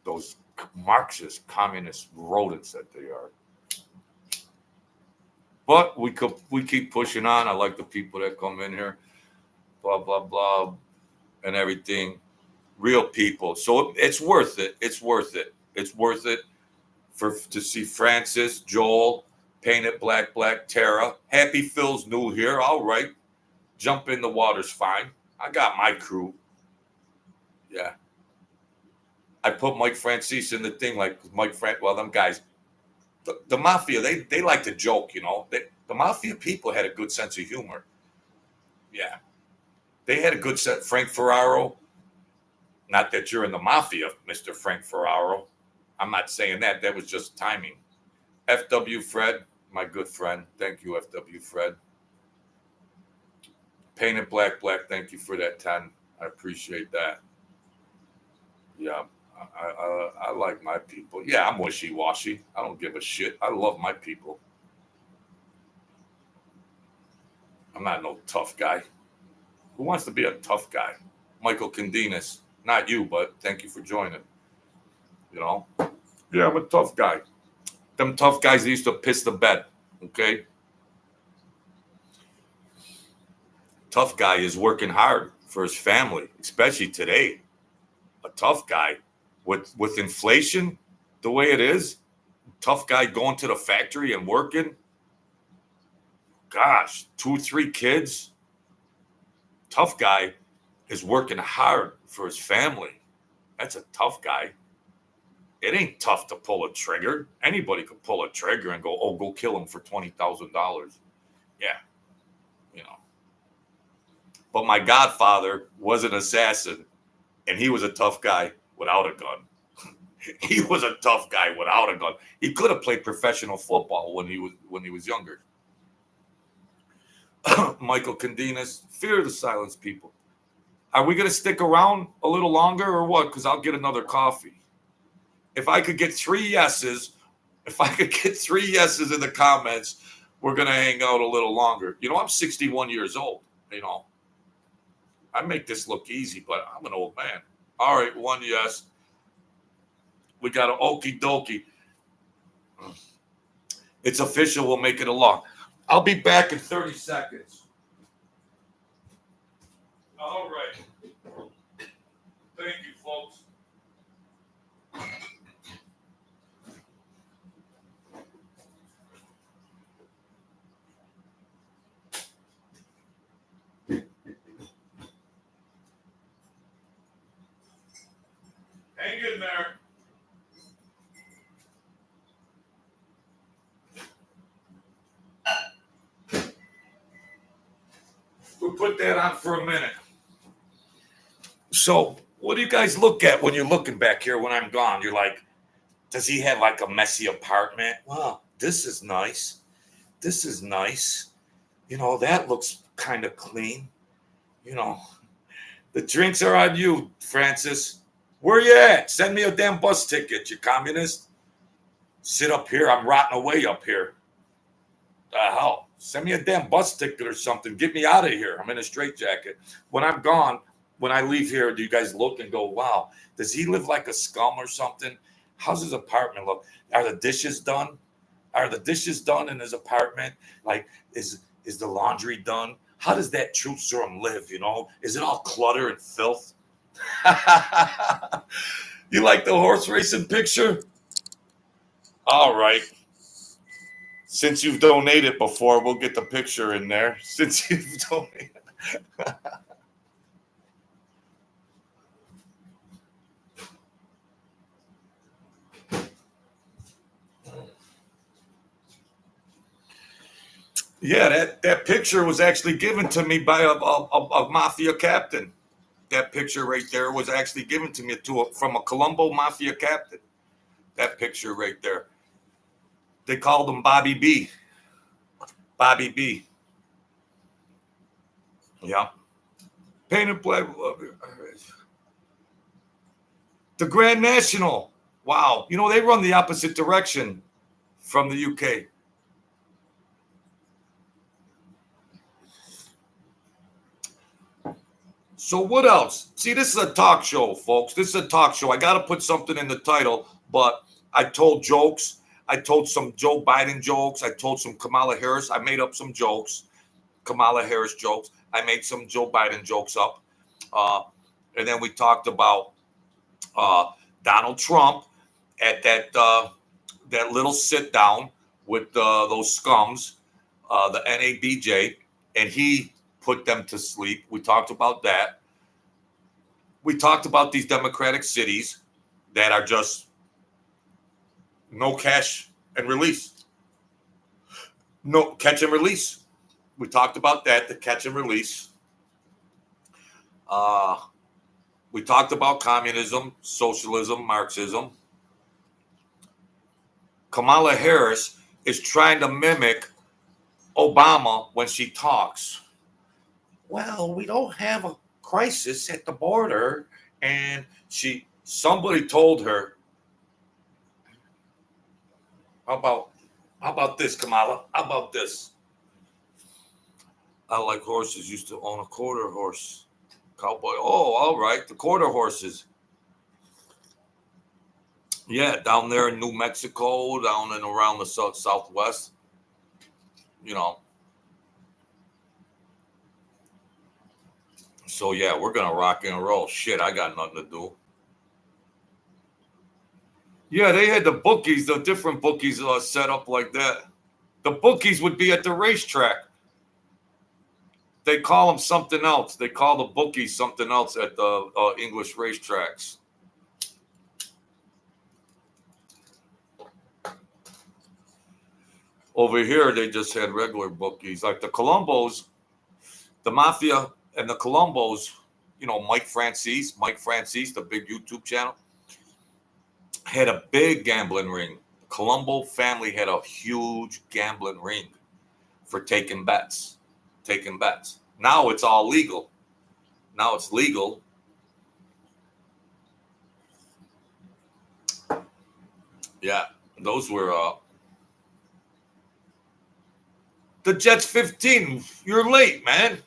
Speaker 1: Those Marxist, communist rodents that they are. But we keep pushing on. I like the people that come in here, blah, blah, blah, and everything. Real people. So it's worth it. It's worth it. It's worth it to see Francis, Joel, Paint It Black, Black, Tara. Happy Phil's new here. All right. Jump in the water's fine. I got my crew. Yeah. I put Mike Franzese in the thing like Mike well, them guys, the mafia, they like to joke, you know. The mafia people had a good sense of humor. Yeah. They had a good set. Frank Ferraro. Not that you're in the mafia, Mr. Frank Ferraro. I'm not saying that. That was just timing. FW Fred, my good friend. Thank you, FW Fred. Paint It Black, Black. Thank you for that 10. I appreciate that. Yeah, I like my people. Yeah, I'm wishy-washy. I don't give a shit. I love my people. I'm not no tough guy. Who wants to be a tough guy? Michael Candinas. Not you, but thank you for joining. You know? Yeah, I'm a tough guy. Them tough guys that used to piss the bed. Okay? Tough guy is working hard for his family, especially today. A tough guy with inflation the way it is, tough guy going to the factory and working. Gosh, 2, 3 kids. Tough guy is working hard for his family. That's a tough guy. It ain't tough to pull a trigger. Anybody could pull a trigger and go kill him for $20,000. Yeah, you know. But my godfather was an assassin, and he was a tough guy without a gun. He was a tough guy without a gun. He could have played professional football when he was younger. Michael Candinas, fear the silence, people. Are we going to stick around a little longer or what? Because I'll get another coffee. If I could get 3 yeses, in the comments, we're going to hang out a little longer. You know, I'm 61 years old. You know, I make this look easy, but I'm an old man. All right, 1 yes. We got an okie dokie. It's official. We'll make it along. I'll be back in 30 seconds. All right. Thank you, folks. Hang in there. We'll put that on for a minute. So, what do you guys look at when you're looking back here when I'm gone? You're like, does he have like a messy apartment? Wow, this is nice. This is nice. You know, that looks kind of clean. You know, the drinks are on you, Francis. Where you at? Send me a damn bus ticket, you communist. Sit up here. I'm rotting away up here. The hell? Send me a damn bus ticket or something. Get me out of here. I'm in a straitjacket. When I'm gone, when I leave here, do you guys look and go, wow, does he live like a scum or something? How's his apartment look? Are the dishes done? Are the dishes done in his apartment? Like, is the laundry done? How does that truth serum live, you know? Is it all clutter and filth? You like the horse racing picture? All right. Since you've donated before, we'll get the picture in there. Since you've donated. Yeah, that picture was actually given to me by a mafia captain. That picture right there was actually given to me from a Colombo mafia captain. That picture right there. They called him Bobby B. Bobby B. Yeah. Painted black. The Grand National. Wow. You know, they run the opposite direction from the UK. So what else? See, this is a talk show, folks. This is a talk show. I got to put something in the title, but I told jokes. I told some Joe Biden jokes. I told some Kamala Harris. I made up some jokes, Kamala Harris jokes. I made some Joe Biden jokes up. And then we talked about Donald Trump at that little sit down with those scums, the NABJ, and he put them to sleep. We talked about that. We talked about these Democratic cities that are just no cash and release. No catch and release. We talked about that, the catch and release. We talked about communism, socialism, Marxism. Kamala Harris is trying to mimic Obama when she talks. Well, we don't have a crisis at the border. And somebody told her, how about this, Kamala? How about this? I like horses. Used to own a quarter horse. Cowboy. Oh, all right. The quarter horses. Yeah, down there in New Mexico, down and around the southwest. You know. So, yeah, we're going to rock and roll. Shit, I got nothing to do. Yeah, they had the bookies, the different bookies set up like that. The bookies would be at the racetrack. They call them something else. They call the bookies something else at the English racetracks. Over here, they just had regular bookies. Like the Colombos, the Mafia and the Colombos, you know, Mike Franzese, the big YouTube channel, had a big gambling ring. The Colombo family had a huge gambling ring for taking bets. Now it's all legal. Now it's legal. Yeah, those were the Jets 15. You're late, man.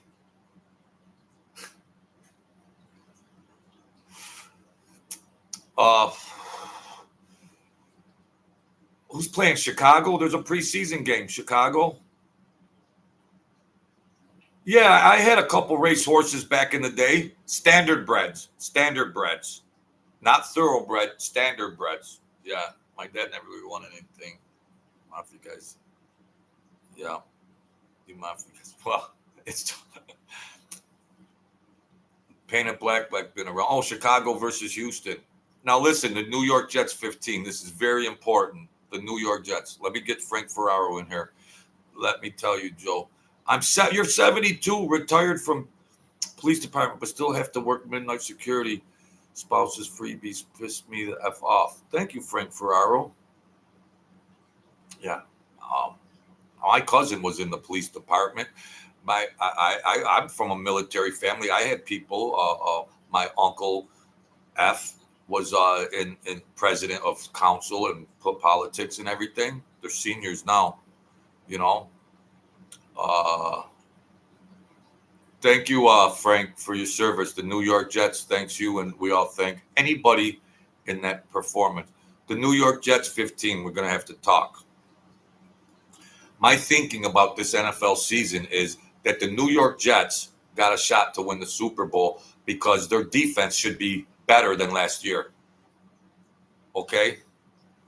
Speaker 1: Who's playing Chicago? There's a preseason game. Chicago. Yeah, I had a couple race horses back in the day. Standard breds. Not thoroughbred, standard breds. Yeah, my dad never really won anything. Mafia guys. Yeah. You Mafia guys. Well, it's painted black been around. Oh, Chicago versus Houston. Now listen, the New York Jets 15. This is very important. The New York Jets. Let me get Frank Ferraro in here. Let me tell you, Joe. You're 72, retired from police department, but still have to work midnight security. Spouses, freebies, piss me the F off. Thank you, Frank Ferraro. Yeah. My cousin was in the police department. I'm from a military family. I had people, my uncle F was in president of council and politics and everything. They're seniors now, you know. Thank you, Frank, for your service. The New York Jets thanks you, and we all thank anybody in that performance. The New York Jets 15, we're going to have to talk. My thinking about this NFL season is that the New York Jets got a shot to win the Super Bowl because their defense should be better than last year. Okay?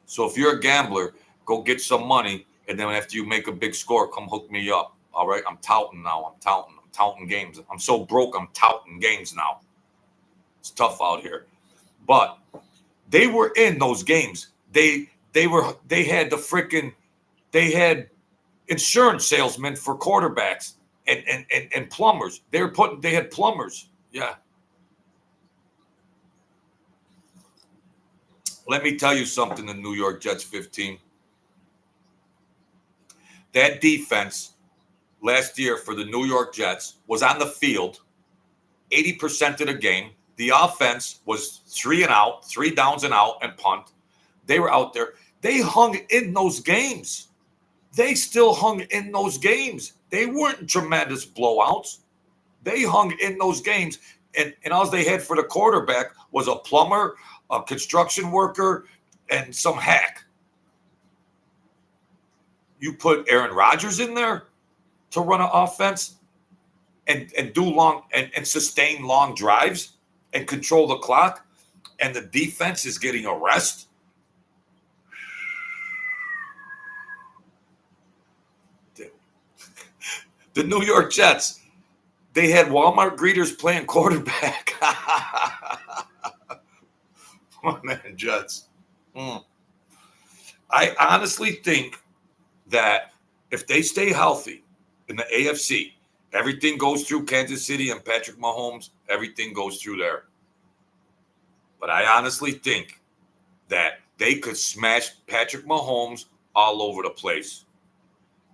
Speaker 1: So if you're a gambler, go get some money, and then after you make a big score, come hook me up. All right? I'm touting now. I'm touting games. I'm so broke, I'm touting games now. It's tough out here. But they were in those games. They had insurance salesmen for quarterbacks and plumbers. They had plumbers. Yeah. Let me tell you something, the New York Jets 15. That defense last year for the New York Jets was on the field 80% of the game. The offense was 3 downs and out, and punt. They were out there. They hung in those games. They still hung in those games. They weren't tremendous blowouts. They hung in those games. And all they had for the quarterback was a plumber, a construction worker, and some hack. You put Aaron Rodgers in there to run an offense and do long and sustain long drives and control the clock, and the defense is getting a rest. The New York Jets, they had Walmart greeters playing quarterback. Oh, man, Jets. I honestly think that if they stay healthy in the AFC, everything goes through Kansas City and Patrick Mahomes. Everything goes through there. But I honestly think that they could smash Patrick Mahomes all over the place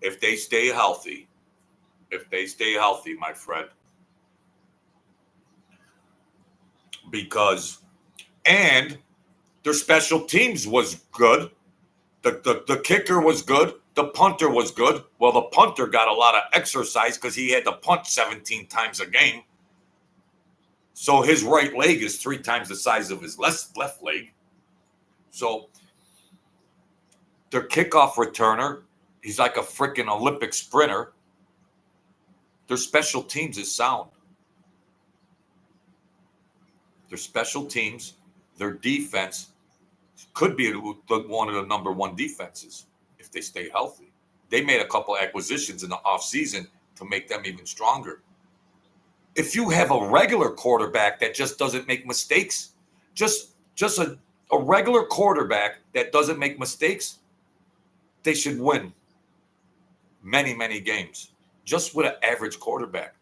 Speaker 1: if they stay healthy. If they stay healthy, my friend. And their special teams was good. The kicker was good. The punter was good. Well, the punter got a lot of exercise because he had to punt 17 times a game. So his right leg is 3 times the size of his left leg. So their kickoff returner, he's like a freaking Olympic sprinter. Their special teams is sound. Their special teams, their defense could be one of the number one defenses if they stay healthy. They made a couple acquisitions in the offseason to make them even stronger. If you have a regular quarterback that just doesn't make mistakes, just a regular quarterback that doesn't make mistakes, they should win many, many games just with an average quarterback.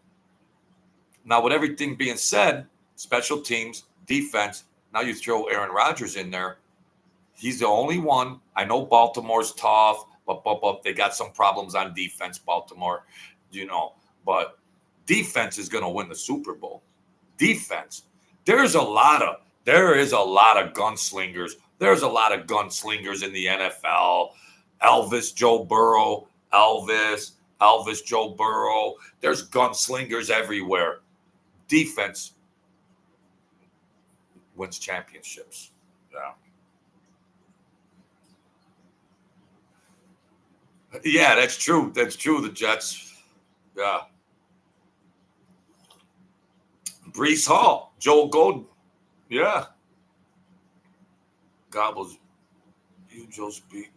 Speaker 1: Now, with everything being said, special teams, defense, now you throw Aaron Rodgers in there. He's the only one. I know Baltimore's tough, but they got some problems on defense, Baltimore, but defense is going to win the Super Bowl. Defense. There is a lot of gunslingers. There's a lot of gunslingers in the NFL. Elvis, Joe Burrow, Elvis, Joe Burrow. There's gunslingers everywhere. Defense wins championships. Yeah. Yeah, that's true. That's true. The Jets. Yeah. Brees Hall, Joe Golden. Yeah. Gobbles. You Joe speak.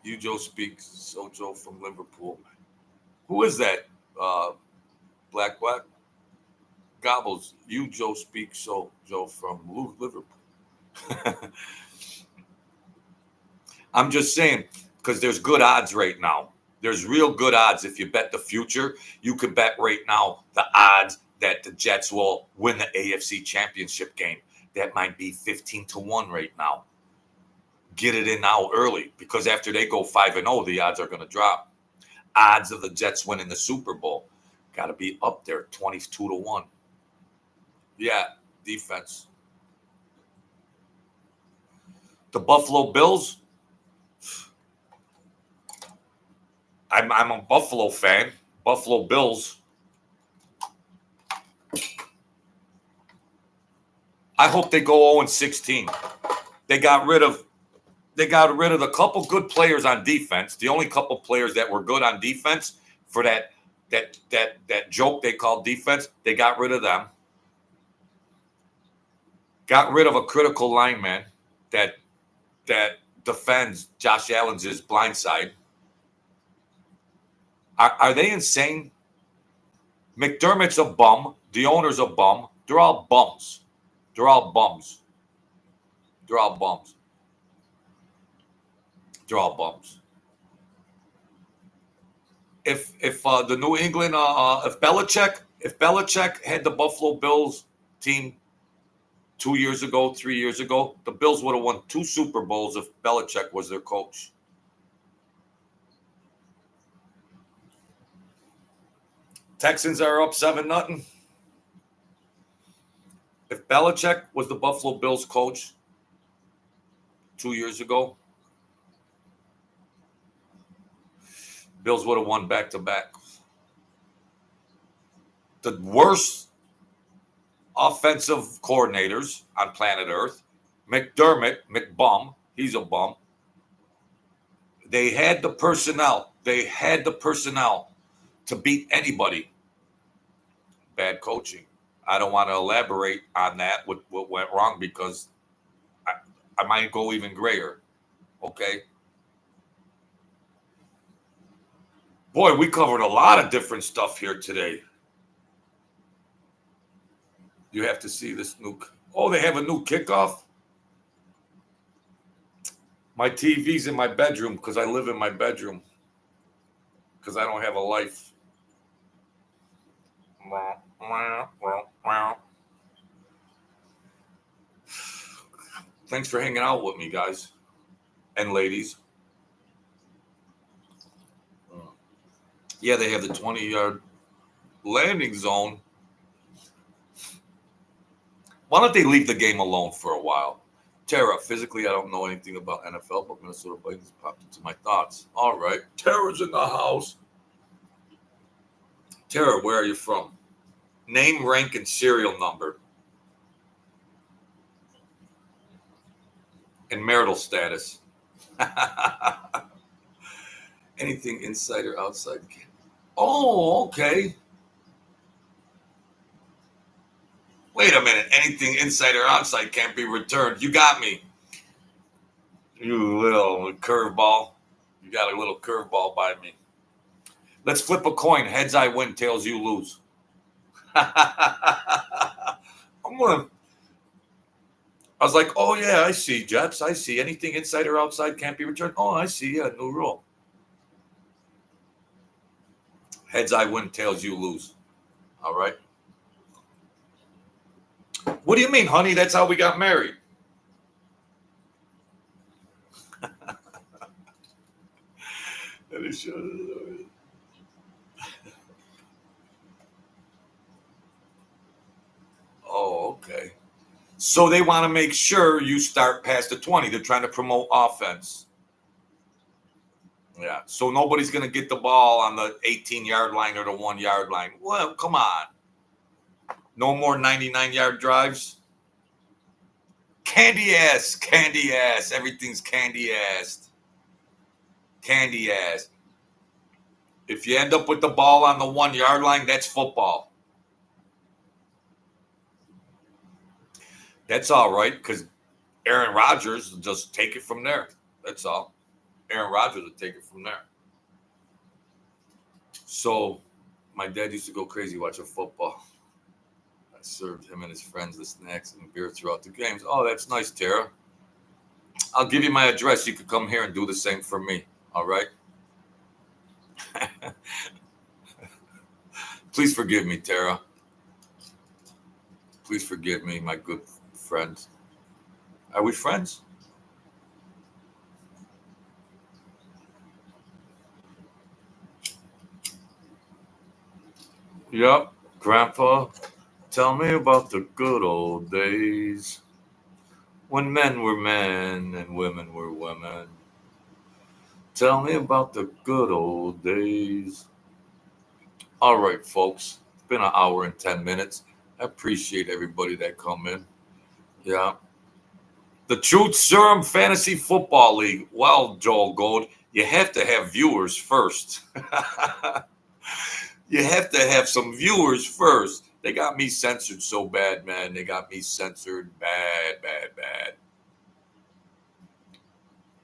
Speaker 1: You Joe speaks. So Joe from Liverpool. Who is that? Black. Gobbles. You Joe speaks. So Joe from Liverpool. I'm just saying, because there's good odds right now. There's real good odds. If you bet the future, you could bet right now the odds that the Jets will win the AFC Championship game. That might be 15-1 right now. Get it in now early, because after they go 5-0, the odds are going to drop. Odds of the Jets winning the Super Bowl got to be up there, 22-1. Yeah, defense. The Buffalo Bills. I'm a Buffalo fan. Buffalo Bills. I hope they go 0-16. They got rid of a couple good players on defense. The only couple players that were good on defense for that joke they called defense, they got rid of them. Got rid of a critical lineman that defends Josh Allen's blind side. Are they insane? McDermott's a bum. The owner's a bum. They're all bums. They're all bums. They're all bums. They're all bums. If the New England, if Belichick had the Buffalo Bills team 2 years ago, 3 years ago, the Bills would have won 2 Super Bowls if Belichick was their coach. Texans are up 7-0. If Belichick was the Buffalo Bills coach 2 years ago, Bills would have won back-to-back. The worst offensive coordinators on planet Earth, McDermott, McBum, he's a bum. They had the personnel. To beat anybody. Bad coaching. I don't want to elaborate on that, what went wrong, because I might go even grayer. Okay? Boy, we covered a lot of different stuff here today. You have to see this new. Oh, they have a new kickoff. My TV's in my bedroom because I live in my bedroom because I don't have a life. Thanks for hanging out with me, guys and ladies. Yeah, they have the 20-yard landing zone. Why don't they leave the game alone for a while? Tara, physically, I don't know anything about NFL, but Minnesota Vikings popped into my thoughts. All right. Tara's in the house. Tara, where are you from? Name, rank, and serial number. And marital status. Anything inside or outside? Oh, okay. Wait a minute. Anything inside or outside can't be returned. You got me. You little curveball. You got a little curveball by me. Let's flip a coin. Heads I win, tails you lose. I was like, oh yeah, I see, Jets. I see. Anything inside or outside can't be returned. Oh, I see. Yeah, new rule. Heads I win, tails you lose. All right. What do you mean, honey? That's how we got married. Oh, okay. So they want to make sure you start past the 20. They're trying to promote offense. Yeah. So nobody's going to get the ball on the 18-yard line or the 1-yard line. Well, come on. No more 99-yard drives. Candy ass. Everything's candy ass. Candy ass. If you end up with the ball on the 1-yard line, that's football. That's all right, because Aaron Rodgers will just take it from there. That's all. Aaron Rodgers will take it from there. So my dad used to go crazy watching football. I served him and his friends the snacks and beer throughout the games. Oh, that's nice, Tara. I'll give you my address. You could come here and do the same for me. All right? Please forgive me, Tara. Please forgive me, my good friend. Are we friends? Yep, Grandpa. Tell me about the good old days when men were men and women were women. Tell me about the good old days. All right, folks. It's been an hour and 10 minutes. I appreciate everybody that come in. Yeah. The Truth Serum Fantasy Football League. Well, Joel Gold, you have to have viewers first. You have to have some viewers first. They got me censored so bad, man. They got me censored bad.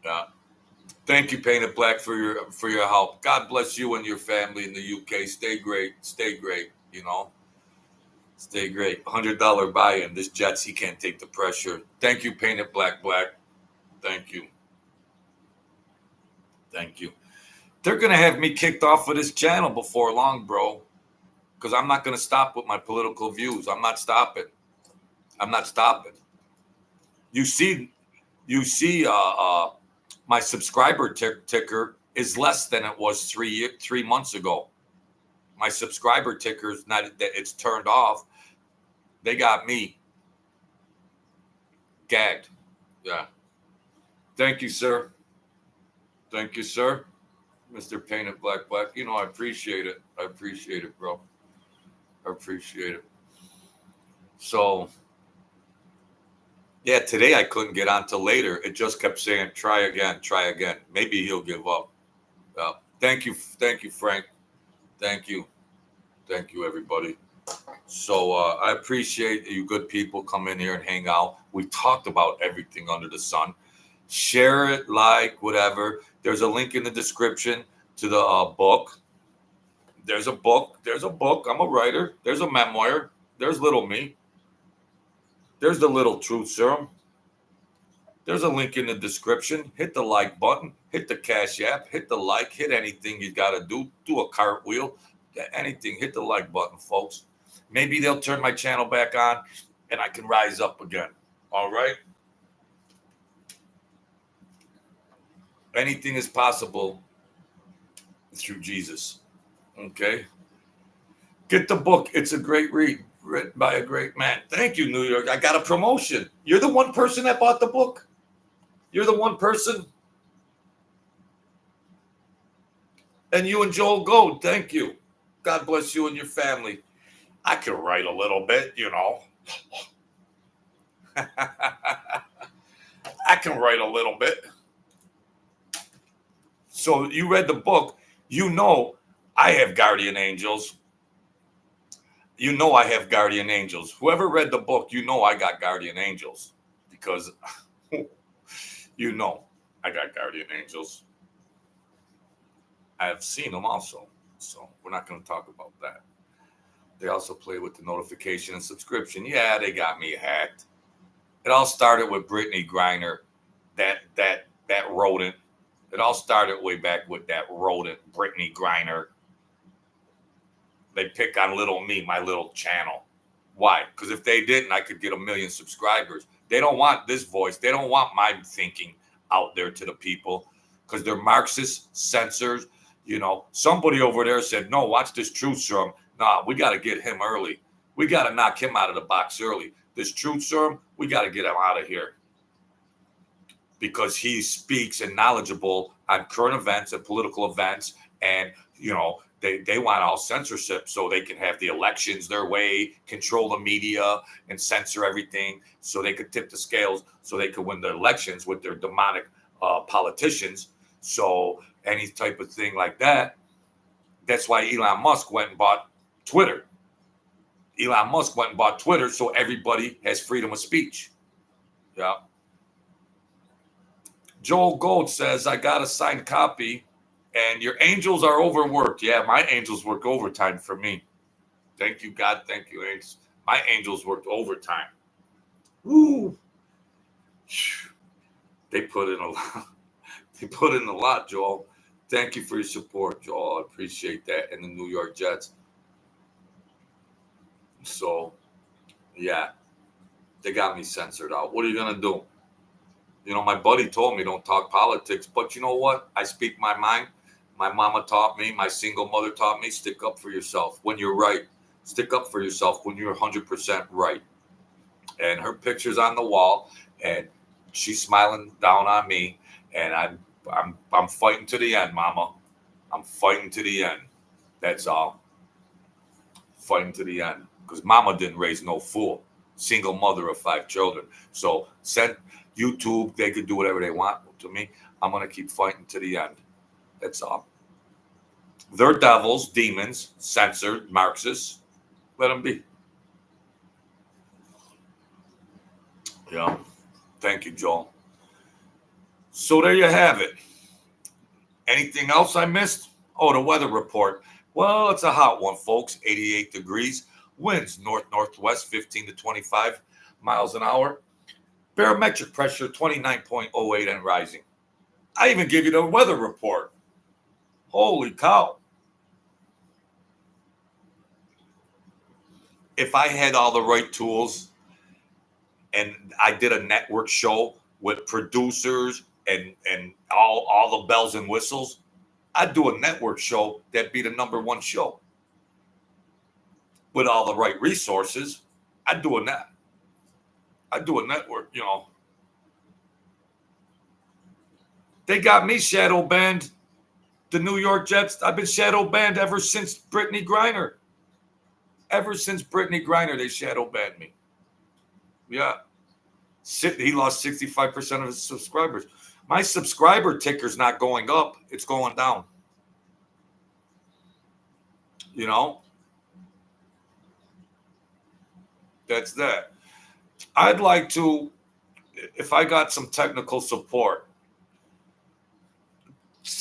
Speaker 1: Yeah. Thank you, Painted Black, for your help. God bless you and your family in the UK. Stay great. You know, stay great. $100 buy-in. This Jets, he can't take the pressure. Thank you, Painted Black. Thank you. They're gonna have me kicked off of this channel before long, bro. Because I'm not gonna stop with my political views. I'm not stopping. You see, my subscriber ticker is less than it was 3 months ago. My subscriber ticker is not, it's turned off. They got me gagged. Yeah. Thank you, sir. Mr. Painted Black. You know, I appreciate it. Bro. I appreciate it. So, yeah, today I couldn't get on till later. It just kept saying, try again. Maybe he'll give up. Thank you, Frank. Thank you, everybody. So I appreciate you good people come in here and hang out. We talked about everything under the sun. Share it, like, whatever. There's a link in the description to the book. There's a book. There's a book. I'm a writer. There's a memoir. There's little me. There's the little truth serum. There's a link in the description. Hit the like button. Hit the Cash App. Hit the like. Hit anything you got to do. Do a cartwheel. Anything. Hit the like button, folks. Maybe they'll turn my channel back on and I can rise up again. All right? Anything is possible through Jesus. Okay? Get the book. It's a great read, written by a great man. Thank you, New York. I got a promotion. You're the one person that bought the book. You're the one person. And you and Joel Gold, thank you. God bless you and your family. I can write a little bit, you know. I can write a little bit. So you read the book. You know I have guardian angels. You know I have guardian angels. Whoever read the book, you know I got guardian angels. Because you know I got guardian angels. I've seen them also. So we're not going to talk about that. They also play with the notification and subscription. Yeah, they got me hacked. It all started with Brittany Griner, that rodent. It all started way back with that rodent, Brittany Griner. They pick on little me, my little channel. Why? Because if they didn't, I could get 1 million subscribers. They don't want this voice. They don't want my thinking out there to the people because they're Marxist censors. You know, somebody over there said, no, watch this truth serum. Nah, we got to get him early. We got to knock him out of the box early. This truth serum, we got to get him out of here. Because he speaks and knowledgeable on current events and political events. And, you know, they want all censorship so they can have the elections their way, control the media and censor everything so they could tip the scales so they could win the elections with their demonic politicians. So any type of thing like that. That's why Elon Musk went and bought Twitter. Elon Musk went and bought Twitter so everybody has freedom of speech. Yeah. Joel Gold says, I got a signed copy and your angels are overworked. Yeah, my angels work overtime for me. Thank you, God. Thank you, angels. My angels worked overtime. Woo. They put in a lot. They put in a lot, Joel. Thank you for your support, Joel. I appreciate that. And the New York Jets. So, yeah, they got me censored out. What are you going to do? You know, my buddy told me don't talk politics, but you know what? I speak my mind. My mama taught me, my single mother taught me, stick up for yourself when you're right. Stick up for yourself when you're 100% right. And her picture's on the wall, and she's smiling down on me, and I'm fighting to the end, mama. I'm fighting to the end. That's all. Fighting to the end. Because mama didn't raise no fool. Single mother of 5 children. So send YouTube, they could do whatever they want to me. I'm going to keep fighting to the end. That's all. They're devils, demons, censored, Marxists. Let them be. Yeah. Thank you, Joel. So there you have it. Anything else I missed? Oh, the weather report. Well, it's a hot one, folks. 88 degrees. Winds north-northwest, 15 to 25 miles an hour. Barometric pressure, 29.08 and rising. I even give you the weather report. Holy cow. If I had all the right tools and I did a network show with producers and all the bells and whistles, I'd do a network show that'd be the #1 show. With all the right resources, I'd do a network, you know. They got me shadow banned. The New York Jets, I've been shadow banned ever since Brittany Griner. Ever since Brittany Griner, they shadow banned me. Yeah. He lost 65% of his subscribers. My subscriber ticker's not going up. It's going down. You know? That's that. I'd like to, if I got some technical support,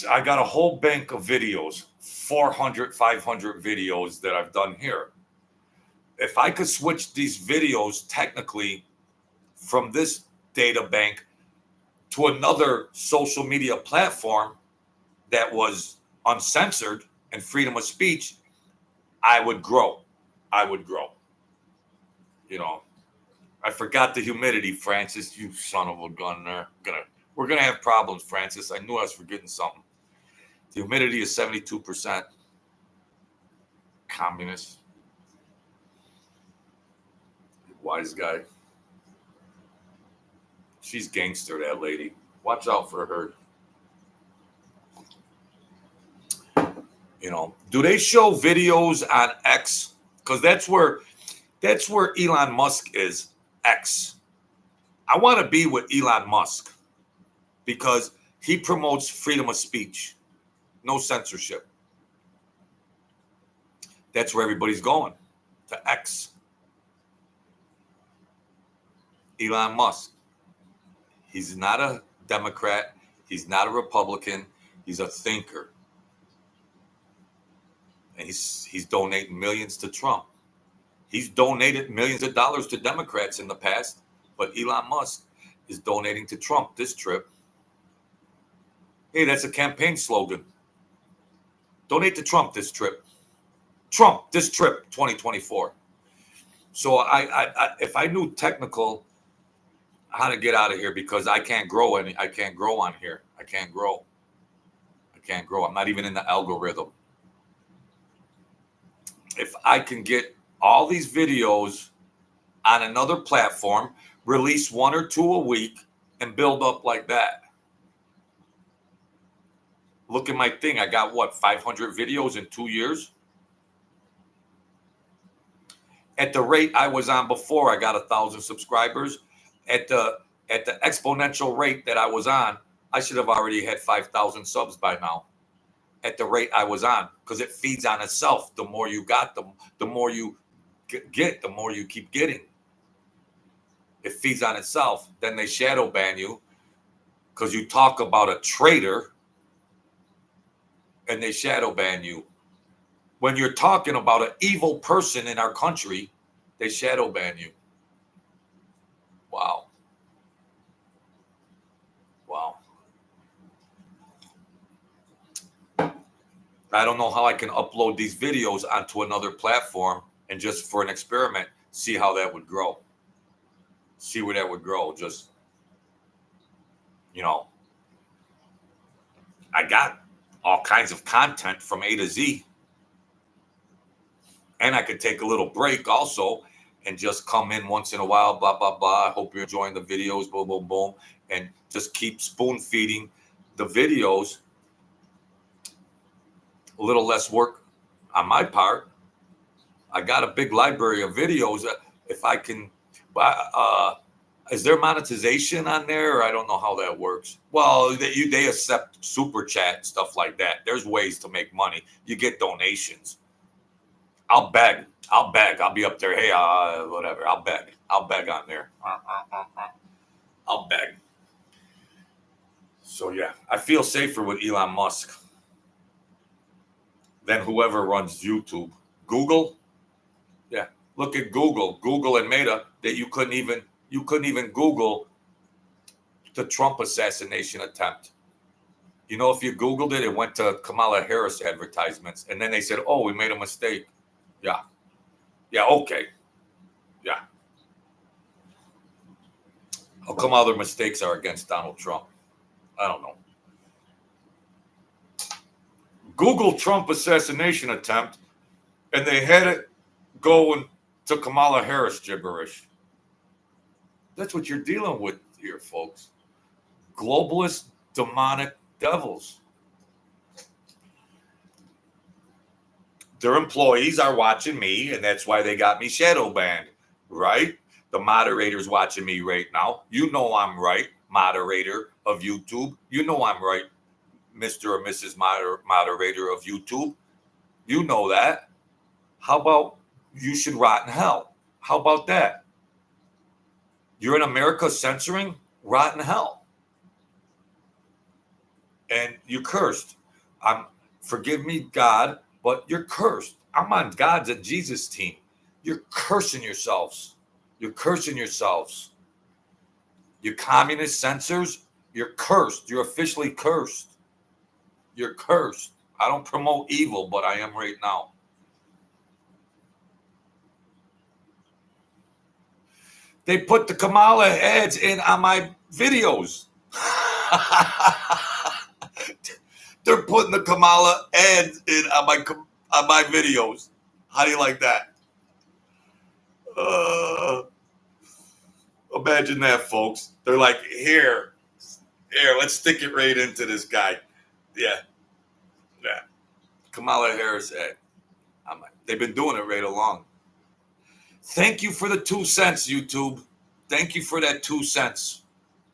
Speaker 1: I got a whole bank of videos 400, 500 videos that I've done here. If I could switch these videos technically from this data bank to another social media platform that was uncensored and freedom of speech, I would grow. I would grow. You know, I forgot the humidity, Francis. You son of a gun there. We're gonna have problems, Francis. I knew I was forgetting something. The humidity is 72%. Communist. Wise guy. She's gangster, that lady. Watch out for her. You know, do they show videos on X? Because that's where Elon Musk is. X. I want to be with Elon Musk because he promotes freedom of speech, no censorship. That's where everybody's going, to X. Elon Musk. He's not a Democrat. He's not a Republican. He's a thinker. And he's donating millions to Trump. He's donated millions of dollars to Democrats in the past, but Elon Musk is donating to Trump this trip. Hey, that's a campaign slogan. Donate to Trump this trip. Trump this trip, 2024. So I if I knew technical how to get out of here, because I can't grow I can't grow on here. I can't grow. I'm not even in the algorithm. If I can get all these videos on another platform, release 1 or 2 a week, and build up like that. Look at my thing. I got 500 videos in 2 years? At the rate I was on before, I got 1,000 subscribers. At the exponential rate that I was on, I should have already had 5,000 subs by now. At the rate I was on, because it feeds on itself. The more you got, the more you get, the more you keep getting. It feeds on itself. Then they shadow ban you because you talk about a traitor, and they shadow ban you. When you're talking about an evil person in our country, they shadow ban you. Wow. I don't know how I can upload these videos onto another platform and just for an experiment, see how that would grow. See where that would grow. Just, I got all kinds of content from A to Z. And I could take a little break also and just come in once in a while, blah, blah, blah. I hope you're enjoying the videos, boom, boom, boom. And just keep spoon feeding the videos. A little less work on my part. I got a big library of videos. If I can, is there monetization on there? Or I don't know how that works. Well, they accept super chat, stuff like that. There's ways to make money. You get donations. I'll beg. I'll be up there. Hey, whatever. I'll beg on there. I'll beg. So yeah, I feel safer with Elon Musk than whoever runs YouTube. Google, yeah. Look at Google and Meta, that you couldn't even Google the Trump assassination attempt. If you Googled it, it went to Kamala Harris advertisements, and then they said, "Oh, we made a mistake." Yeah, okay. Yeah. How come all their mistakes are against Donald Trump? I don't know. Google Trump assassination attempt, and they had it going to Kamala Harris gibberish. That's what you're dealing with here, folks. Globalist, demonic devils. Their employees are watching me, and that's why they got me shadow banned, right? The moderator's watching me right now. You know I'm right, moderator of YouTube. You know I'm right, Mr. or Mrs. Moderator of YouTube. You know that. How about you should rot in hell? How about that? You're in America censoring? Rot in hell. And you cursed. Forgive me, God, but you're cursed. I'm on God's and Jesus' team. You're cursing yourselves. You're cursing yourselves. You communist censors, you're cursed. You're officially cursed. You're cursed. I don't promote evil, but I am right now. They put the Kamala ads in on my videos. They're putting the Kamala ads in on my videos. How do you like that? Imagine that, folks. They're like, here, let's stick it right into this guy. Yeah. Kamala Harris ad. They've been doing it right along. Thank you for the 2 cents, YouTube. Thank you for that 2 cents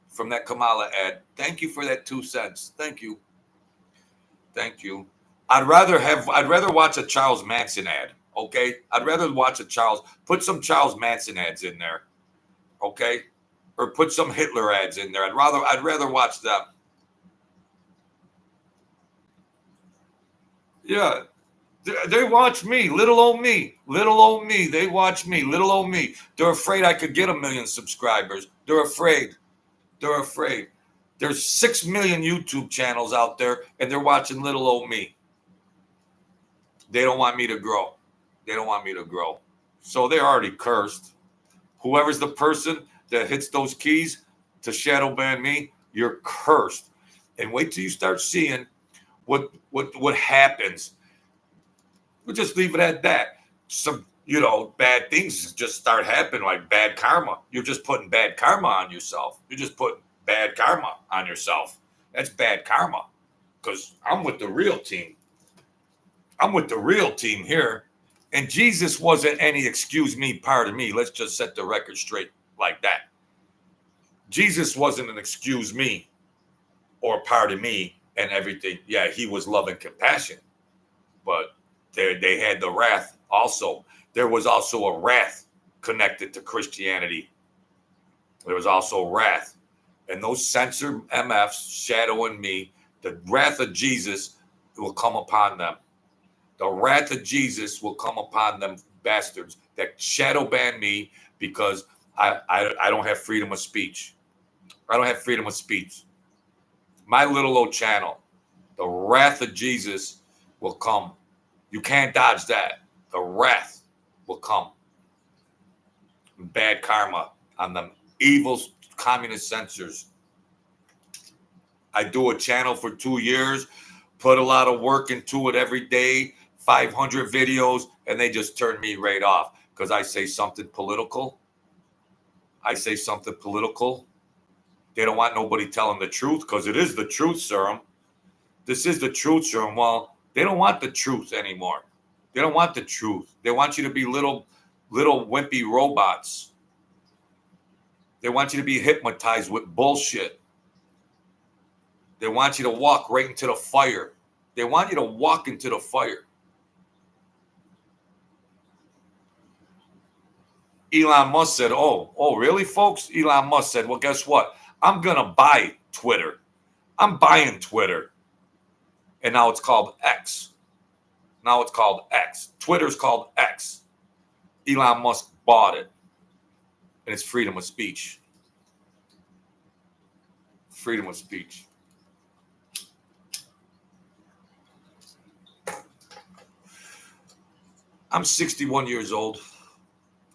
Speaker 1: from that Kamala ad. Thank you for that 2 cents. Thank you. Thank you. I'd rather watch a Charles Manson ad. Okay. I'd rather watch put some Charles Manson ads in there. Okay. Or put some Hitler ads in there. I'd rather watch them. Yeah. They watch me, little old me, They watch me, little old me. They're afraid I could get 1 million subscribers. They're afraid. There's 6 million YouTube channels out there, and they're watching little old me. They don't want me to grow. So they're already cursed. Whoever's the person that hits those keys to shadow ban me, you're cursed. And wait till you start seeing what happens. We'll just leave it at that. Some, bad things just start happening, like bad karma. You're just putting bad karma on yourself. That's bad karma. Because I'm with the real team. Here. And Jesus wasn't any excuse me, pardon me. Let's just set the record straight like that. Jesus wasn't an excuse me or pardon me and everything. Yeah, he was love and compassion. But they had the wrath also. There was also a wrath connected to Christianity. There was also wrath. And those censored MFs shadowing me, the wrath of Jesus will come upon them. The wrath of Jesus will come upon them bastards that shadow ban me because I don't have freedom of speech. My little old channel, the wrath of Jesus will come. You can't dodge that. The wrath will come. Bad karma on them evil communist censors. I do a channel for 2 years, put a lot of work into it every day, 500 videos, and they just turn me right off because I say something political. They don't want nobody telling the truth because it is the truth serum. This is the truth serum. Well, they don't want the truth anymore. They don't want the truth. They want you to be little wimpy robots. They want you to be hypnotized with bullshit. They want you to walk right into the fire. They want you to walk into the fire. Elon Musk said, oh, really, folks? Elon Musk said, well, guess what? I'm going to buy Twitter. I'm buying Twitter. And now it's called X. Twitter's called X. Elon Musk bought it. And it's freedom of speech. I'm 61 years old.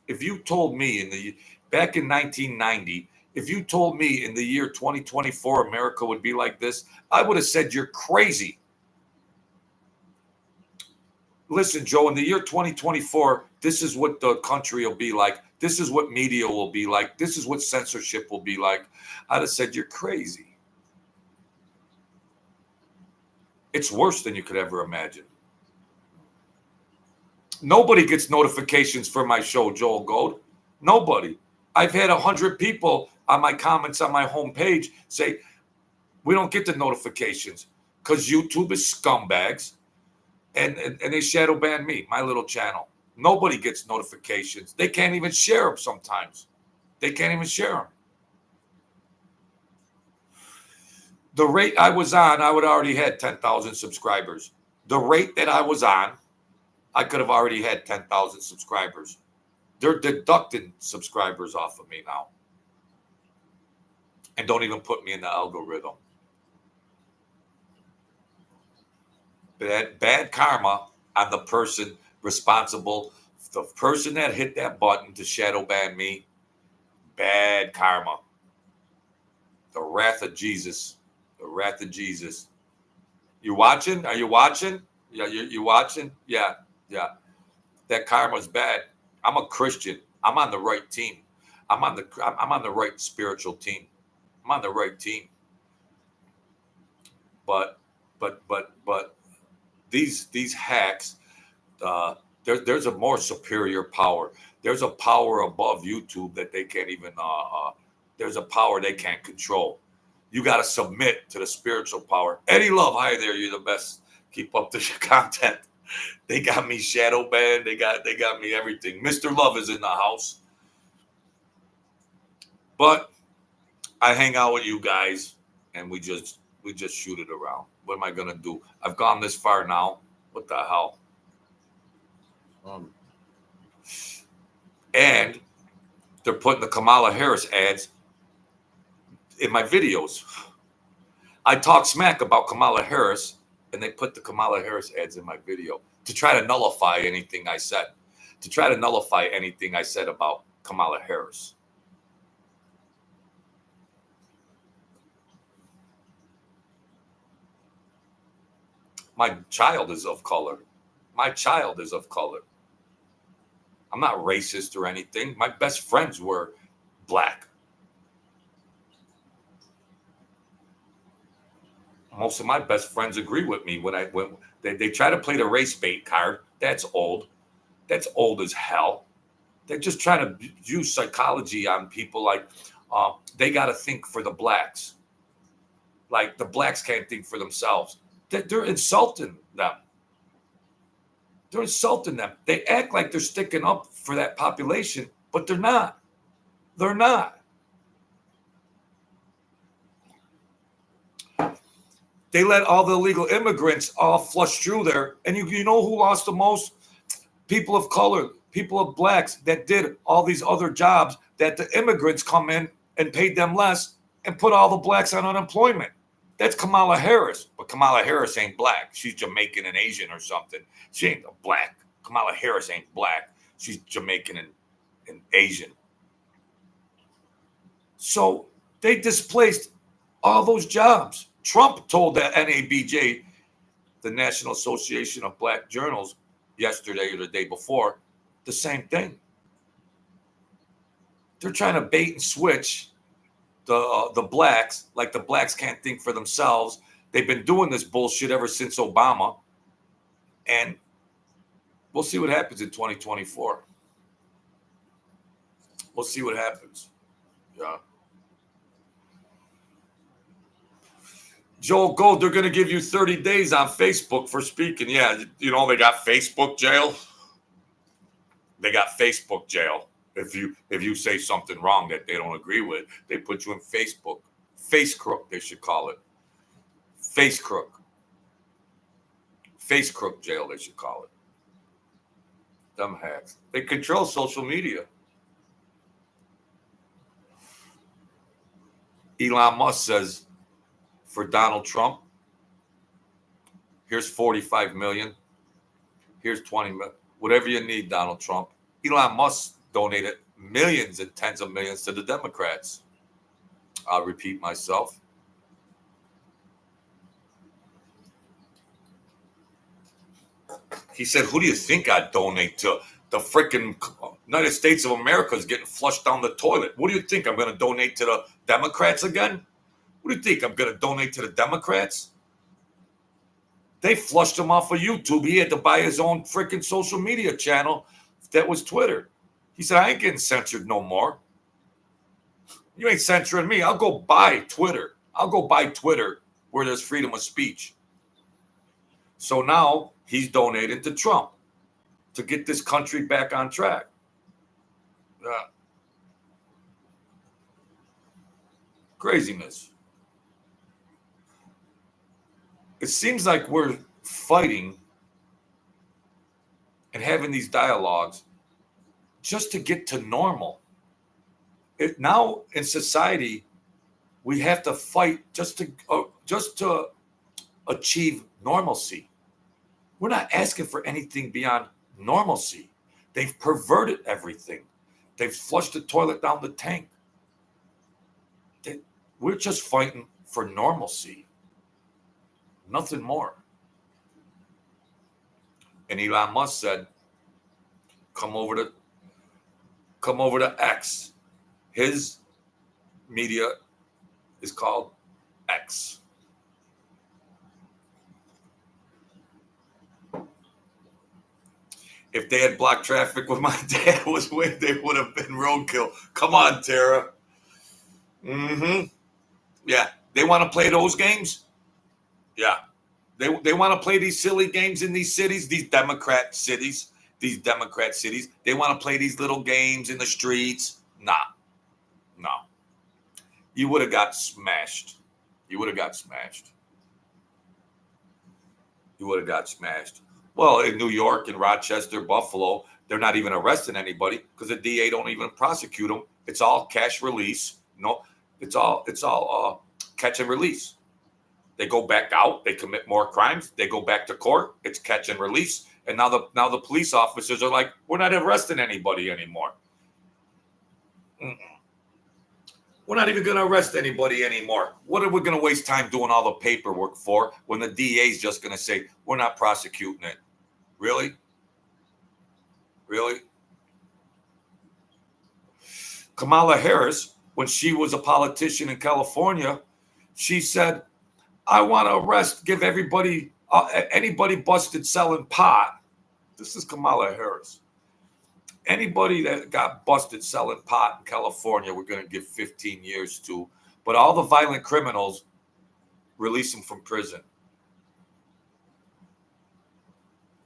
Speaker 1: If you told me back in 1990, if you told me in the year 2024 America would be like this, I would have said you're crazy. Listen, Joe, in the year 2024, this is what the country will be like. This is what media will be like. This is what censorship will be like. I'd have said you're crazy. It's worse than you could ever imagine. Nobody gets notifications for my show, Joel Gold. Nobody. I've had 100 people on my comments on my homepage say, we don't get the notifications because YouTube is scumbags and they shadow ban me, my little channel. Nobody gets notifications. They can't even share them sometimes. The rate I was on, I would already had 10,000 subscribers. the rate that I was on, I could have already had 10,000 subscribers. They're deducting subscribers off of me now. And don't even put me in the algorithm. Bad karma on the person responsible. The person that hit that button to shadow ban me, bad karma. The wrath of Jesus. The wrath of Jesus. You watching? Are you watching? Yeah, you watching? Yeah. That karma's bad. I'm a Christian. I'm on the right team. I'm on the right spiritual team. I'm on the right team. But these hacks, there's a more superior power. There's a power above YouTube that they can't even. There's a power they can't control. You got to submit to the spiritual power. Eddie Love, hi there. You're the best. Keep up the content. They got me shadow banned. They got me everything. Mr. Love is in the house. But I hang out with you guys, and we just shoot it around. What am I gonna do? I've gone this far now. What the hell? And they're putting the Kamala Harris ads in my videos. I talk smack about Kamala Harris, and they put the Kamala Harris ads in my video to try to nullify anything I said. To try to nullify anything I said about Kamala Harris. My child is of color. My child is of color. I'm not racist or anything. My best friends were black. Most of my best friends agree with me when they try to play the race bait card. That's old. That's old as hell. They're just trying to use psychology on people like they got to think for the blacks. Like the blacks can't think for themselves. They're insulting them. They're insulting them. They act like they're sticking up for that population, but they're not. They're not. They let all the illegal immigrants all flush through there. And you know who lost the most? People of color, people of blacks that did all these other jobs that the immigrants come in and paid them less and put all the blacks on unemployment. That's Kamala Harris. But Kamala Harris ain't black. She's Jamaican and Asian or something. She ain't black. Kamala Harris ain't black. She's Jamaican and Asian. So they displaced all those jobs. Trump told the NABJ, the National Association of Black Journals, yesterday or the day before, the same thing. They're trying to bait and switch the blacks, like the blacks can't think for themselves. They've been doing this bullshit ever since Obama. And we'll see what happens in 2024. We'll see what happens. Yeah. Joel Gold, they're going to give you 30 days on Facebook for speaking. Yeah, you know, they got Facebook jail. They got Facebook jail. If you say something wrong that they don't agree with, they put you in Facebook. Face crook, they should call it. Face crook. Face crook jail, they should call it. Dumb hacks. They control social media. Elon Musk says, for Donald Trump, here's 45 million. Here's 20 million. Whatever you need, Donald Trump. Elon Musk donated millions and tens of millions to the Democrats. I'll repeat myself. He said, who do you think I'd donate to? The freaking United States of America is getting flushed down the toilet. What do you think? I'm going to donate to the Democrats again? What do you think? I'm going to donate to the Democrats? They flushed him off of YouTube. He had to buy his own freaking social media channel that was Twitter. He said, I ain't getting censored no more. You ain't censoring me. I'll go buy Twitter. I'll go buy Twitter where there's freedom of speech. So now he's donating to Trump to get this country back on track. Craziness. It seems like we're fighting and having these dialogues just to get to normal. Now in society, we have to fight just to achieve normalcy. We're not asking for anything beyond normalcy. They've perverted everything. They've flushed the toilet down the tank. We're just fighting for normalcy. Nothing more. And Elon Musk said, come over to X. His media is called X. If they had blocked traffic when my dad was with, they would have been roadkill. Come on, Tara. Yeah. They want to play those games? Yeah. They want to play these silly games in these cities, these Democrat cities. They want to play these little games in the streets. Nah. No. You would have got smashed. Well, in New York, in Rochester, Buffalo, they're not even arresting anybody because the DA don't even prosecute them. It's all cash release. No, it's all catch and release. They go back out. They commit more crimes. They go back to court. It's catch and release. And now the police officers are like, we're not arresting anybody anymore. We're not even going to arrest anybody anymore. What are we going to waste time doing all the paperwork for when the DA is just going to say, we're not prosecuting it? Really? Kamala Harris, when she was a politician in California, she said, I want to give everybody, anybody busted selling pot. This is Kamala Harris. Anybody that got busted selling pot in California, we're going to give 15 years to. But all the violent criminals, release them from prison.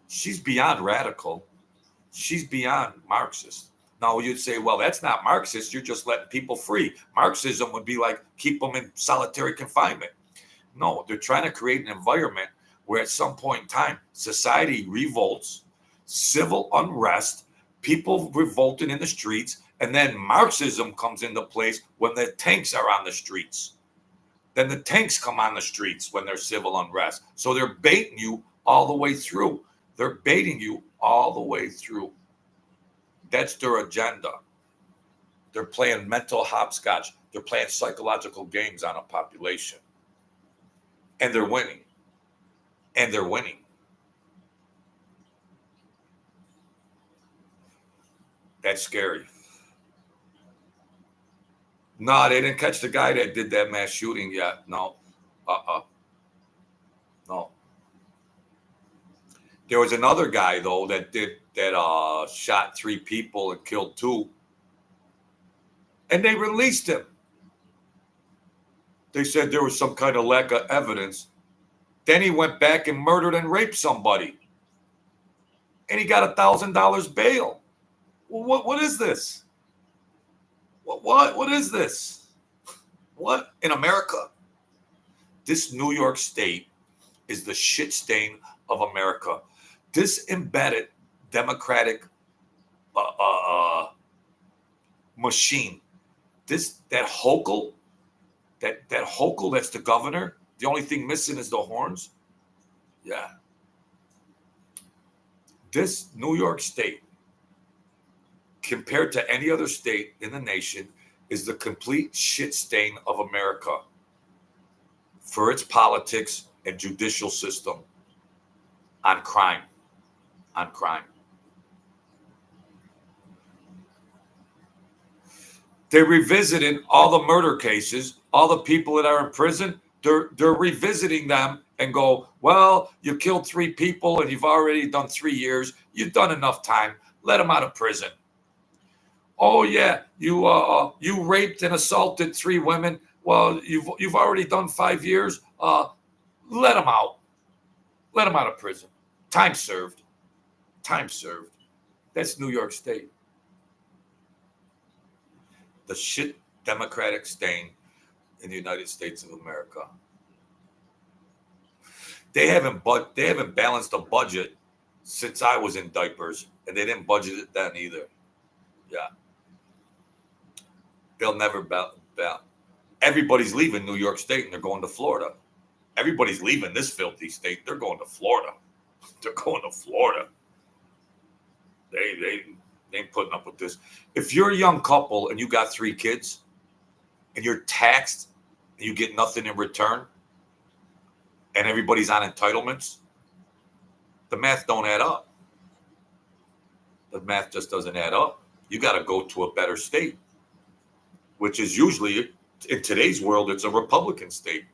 Speaker 1: She's beyond radical. She's beyond Marxist. Now you'd say, well, that's not Marxist. You're just letting people free. Marxism would be like, keep them in solitary confinement. No, they're trying to create an environment where at some point in time, society revolts, civil unrest, people revolting in the streets, and then Marxism comes into place when the tanks are on the streets. Then the tanks come on the streets when there's civil unrest. So they're baiting you all the way through. That's their agenda. They're playing mental hopscotch. They're playing psychological games on a population. And they're winning. That's scary. No, they didn't catch the guy that did that mass shooting yet. No. No. There was another guy, though, that shot 3 people and killed 2. And they released him. They said there was some kind of lack of evidence. Then he went back and murdered and raped somebody. And he got $1,000 bail. Well, what is this? What is this? What? In America? This New York State is the shit stain of America. This embedded democratic machine. That Hochul, that Hochul that's the governor. The only thing missing is the horns. Yeah. This New York State, compared to any other state in the nation, is the complete shit stain of America for its politics and judicial system on crime. They revisited all the murder cases, all the people that are in prison. They're revisiting them and go, well, you killed 3 people and you've already done 3 years. You've done enough time. Let them out of prison. Oh yeah, you raped and assaulted 3 women. Well, you've already done 5 years. Let them out. Let them out of prison. Time served. That's New York State. The shit democratic stain in the United States of America. They haven't balanced a budget since I was in diapers, and they didn't budget it then either. Yeah, they'll never balance. Everybody's leaving New York State and they're going to Florida. Everybody's leaving this filthy state. They're going to Florida. They're going to Florida. They ain't putting up with this. If you're a young couple and you got 3 kids and you're taxed and you get nothing in return and everybody's on entitlements, the math don't add up. The math just doesn't add up. You got to go to a better state, which is usually, in today's world, it's a Republican state.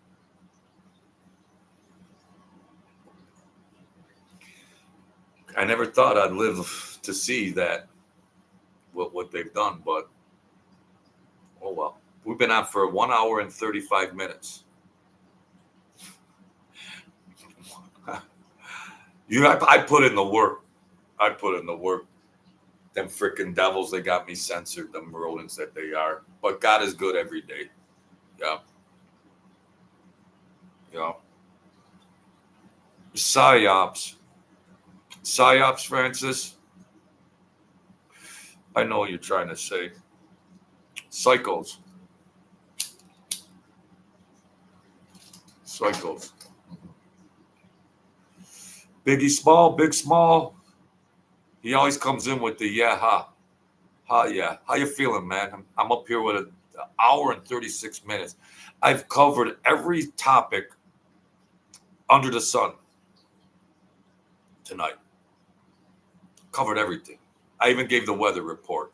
Speaker 1: I never thought I'd live to see that, what they've done, but oh well. We've been on for 1 hour and 35 minutes. I put in the work. I put in the work. Them freaking devils, they got me censored, them rodents that they are. But God is good every day. Yeah. Yeah. Psyops. Psyops, Francis. I know what you're trying to say. Psychos. Psychos. Biggie Small, Big Small. He always comes in with the yeah, yeah. How you feeling, man? I'm up here with an hour and 36 minutes. I've covered every topic under the sun tonight. Covered everything. I even gave the weather report.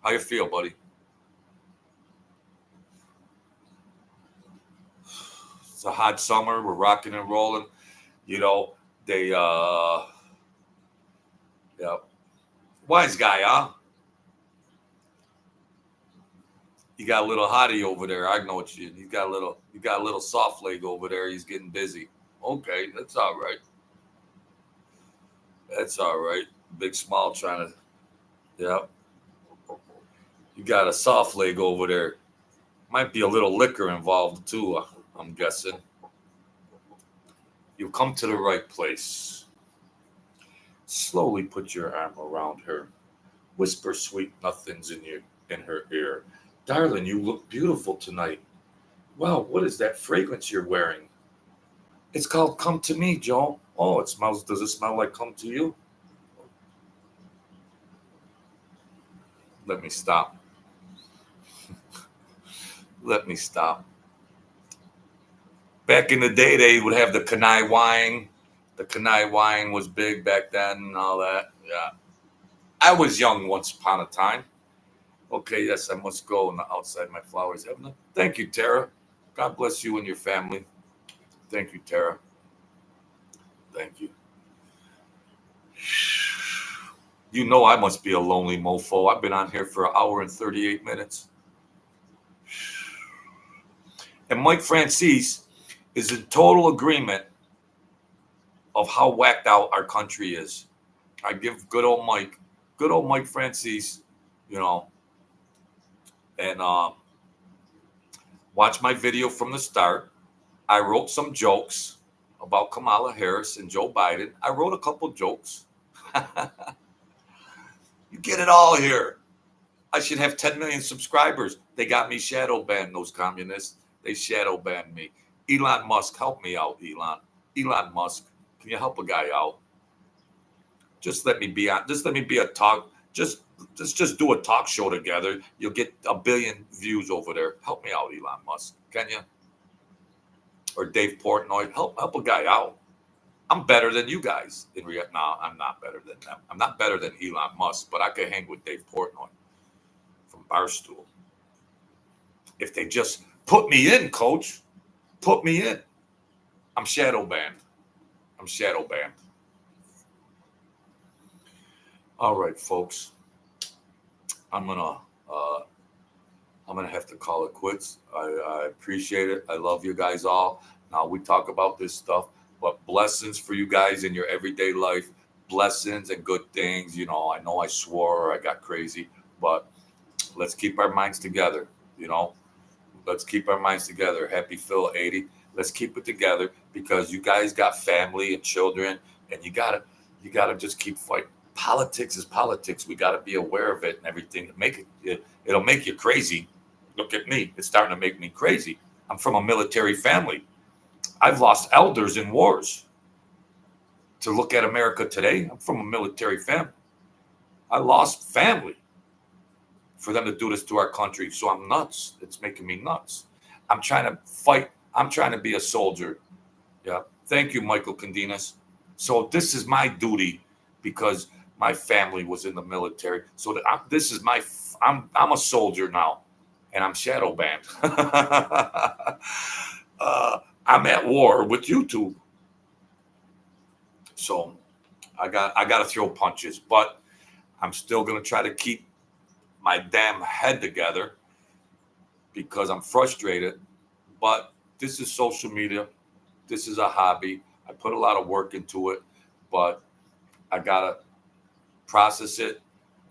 Speaker 1: How you feel, buddy? It's a hot summer. We're rocking and rolling. You know, they, yeah. Wise guy, huh? You got a little hottie over there. I know what you got a little soft leg over there. He's getting busy. Okay, that's all right. That's all right. Big smile trying to, yeah. You got a soft leg over there. Might be a little liquor involved too, I'm guessing. You'll come to the right place. Slowly put your arm around her. Whisper sweet nothings in her ear. Darling, you look beautiful tonight. Wow, what is that fragrance you're wearing? It's called Come to Me, Joe. Oh, does it smell like Come to You? Let me stop. Let me stop. Back in the day, they would have the Kanai wine. The Kanai wine was big back then and all that. Yeah. I was young once upon a time. Okay, yes, I must go on the outside my flowers. Thank you, Tara. God bless you and your family. Thank you, Tara. Thank you. You know I must be a lonely mofo. I've been on here for an hour and 38 minutes. And Mike Franzese is in total agreement of how whacked out our country is. I give good old Mike Franzese, and watch my video from the start. I wrote some jokes about Kamala Harris and Joe Biden. I wrote a couple jokes. You get it all here. I should have 10 million subscribers. They got me shadow banned, those communists. They shadow banned me. Elon Musk, help me out, Elon. Elon Musk, can you help a guy out? Just let me be a talk. Let's just do a talk show together. You'll get 1 billion views over there. Help me out, Elon Musk. Can you? Or Dave Portnoy. Help a guy out. I'm better than you guys. No, I'm not better than them. I'm not better than Elon Musk, but I could hang with Dave Portnoy from Barstool. If they just put me in, coach, put me in. I'm shadow banned. All right, folks. I'm gonna have to call it quits. I appreciate it. I love you guys all. Now we talk about this stuff, but blessings for you guys in your everyday life. Blessings and good things. I know I swore, I got crazy, but let's keep our minds together. Let's keep our minds together. Happy Phil 80. Let's keep it together because you guys got family and children, and you gotta just keep fighting. Politics is politics. We gotta be aware of it and everything. It'll make you crazy. Look at me. It's starting to make me crazy. I'm from a military family. I've lost elders in wars. To look at America today, I'm from a military family. I lost family for them to do this to our country. So I'm nuts. It's making me nuts. I'm trying to fight. I'm trying to be a soldier. Yeah. Thank you, Michael Candinas. So this is my duty because my family was in the military. So this is I'm a soldier now, and I'm shadow banned. I'm at war with YouTube. So I got to throw punches, but I'm still going to try to keep my damn head together because I'm frustrated. But this is social media. This is a hobby. I put a lot of work into it, but I got to process it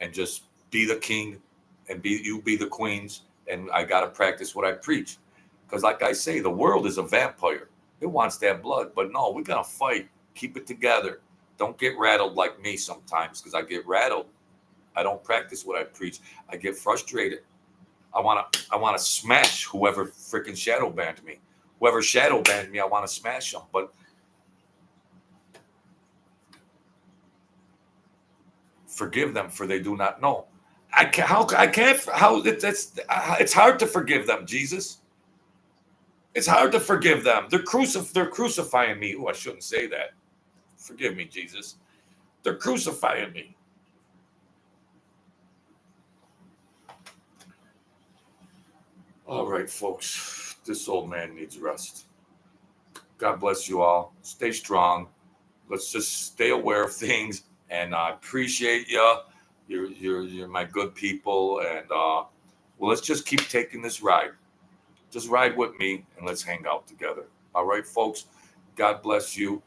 Speaker 1: and just be the king and you be the queens. And I got to practice what I preach. Because like I say, the world is a vampire. It wants that blood. But no, we're going to fight. Keep it together. Don't get rattled like me sometimes because I get rattled. I don't practice what I preach. I get frustrated. I want to smash whoever freaking shadow banned me. Whoever shadow banned me, I want to smash them. But forgive them for they do not know. It's hard to forgive them, Jesus. It's hard to forgive them. They're crucifying me. Oh, I shouldn't say that. Forgive me, Jesus. They're crucifying me. All right, folks. This old man needs rest. God bless you all. Stay strong. Let's just stay aware of things. And I appreciate you. You're my good people. And well, let's just keep taking this ride. Just ride with me and let's hang out together. All right, folks. God bless you.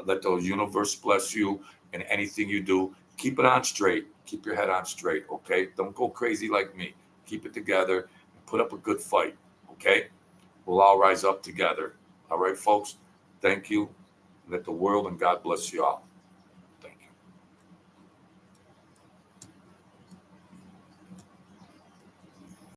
Speaker 1: Let the universe bless you in anything you do. Keep it on straight. Keep your head on straight, okay? Don't go crazy like me. Keep it together and put up a good fight, okay? We'll all rise up together. All right, folks? Thank you. Let the world and God bless you all.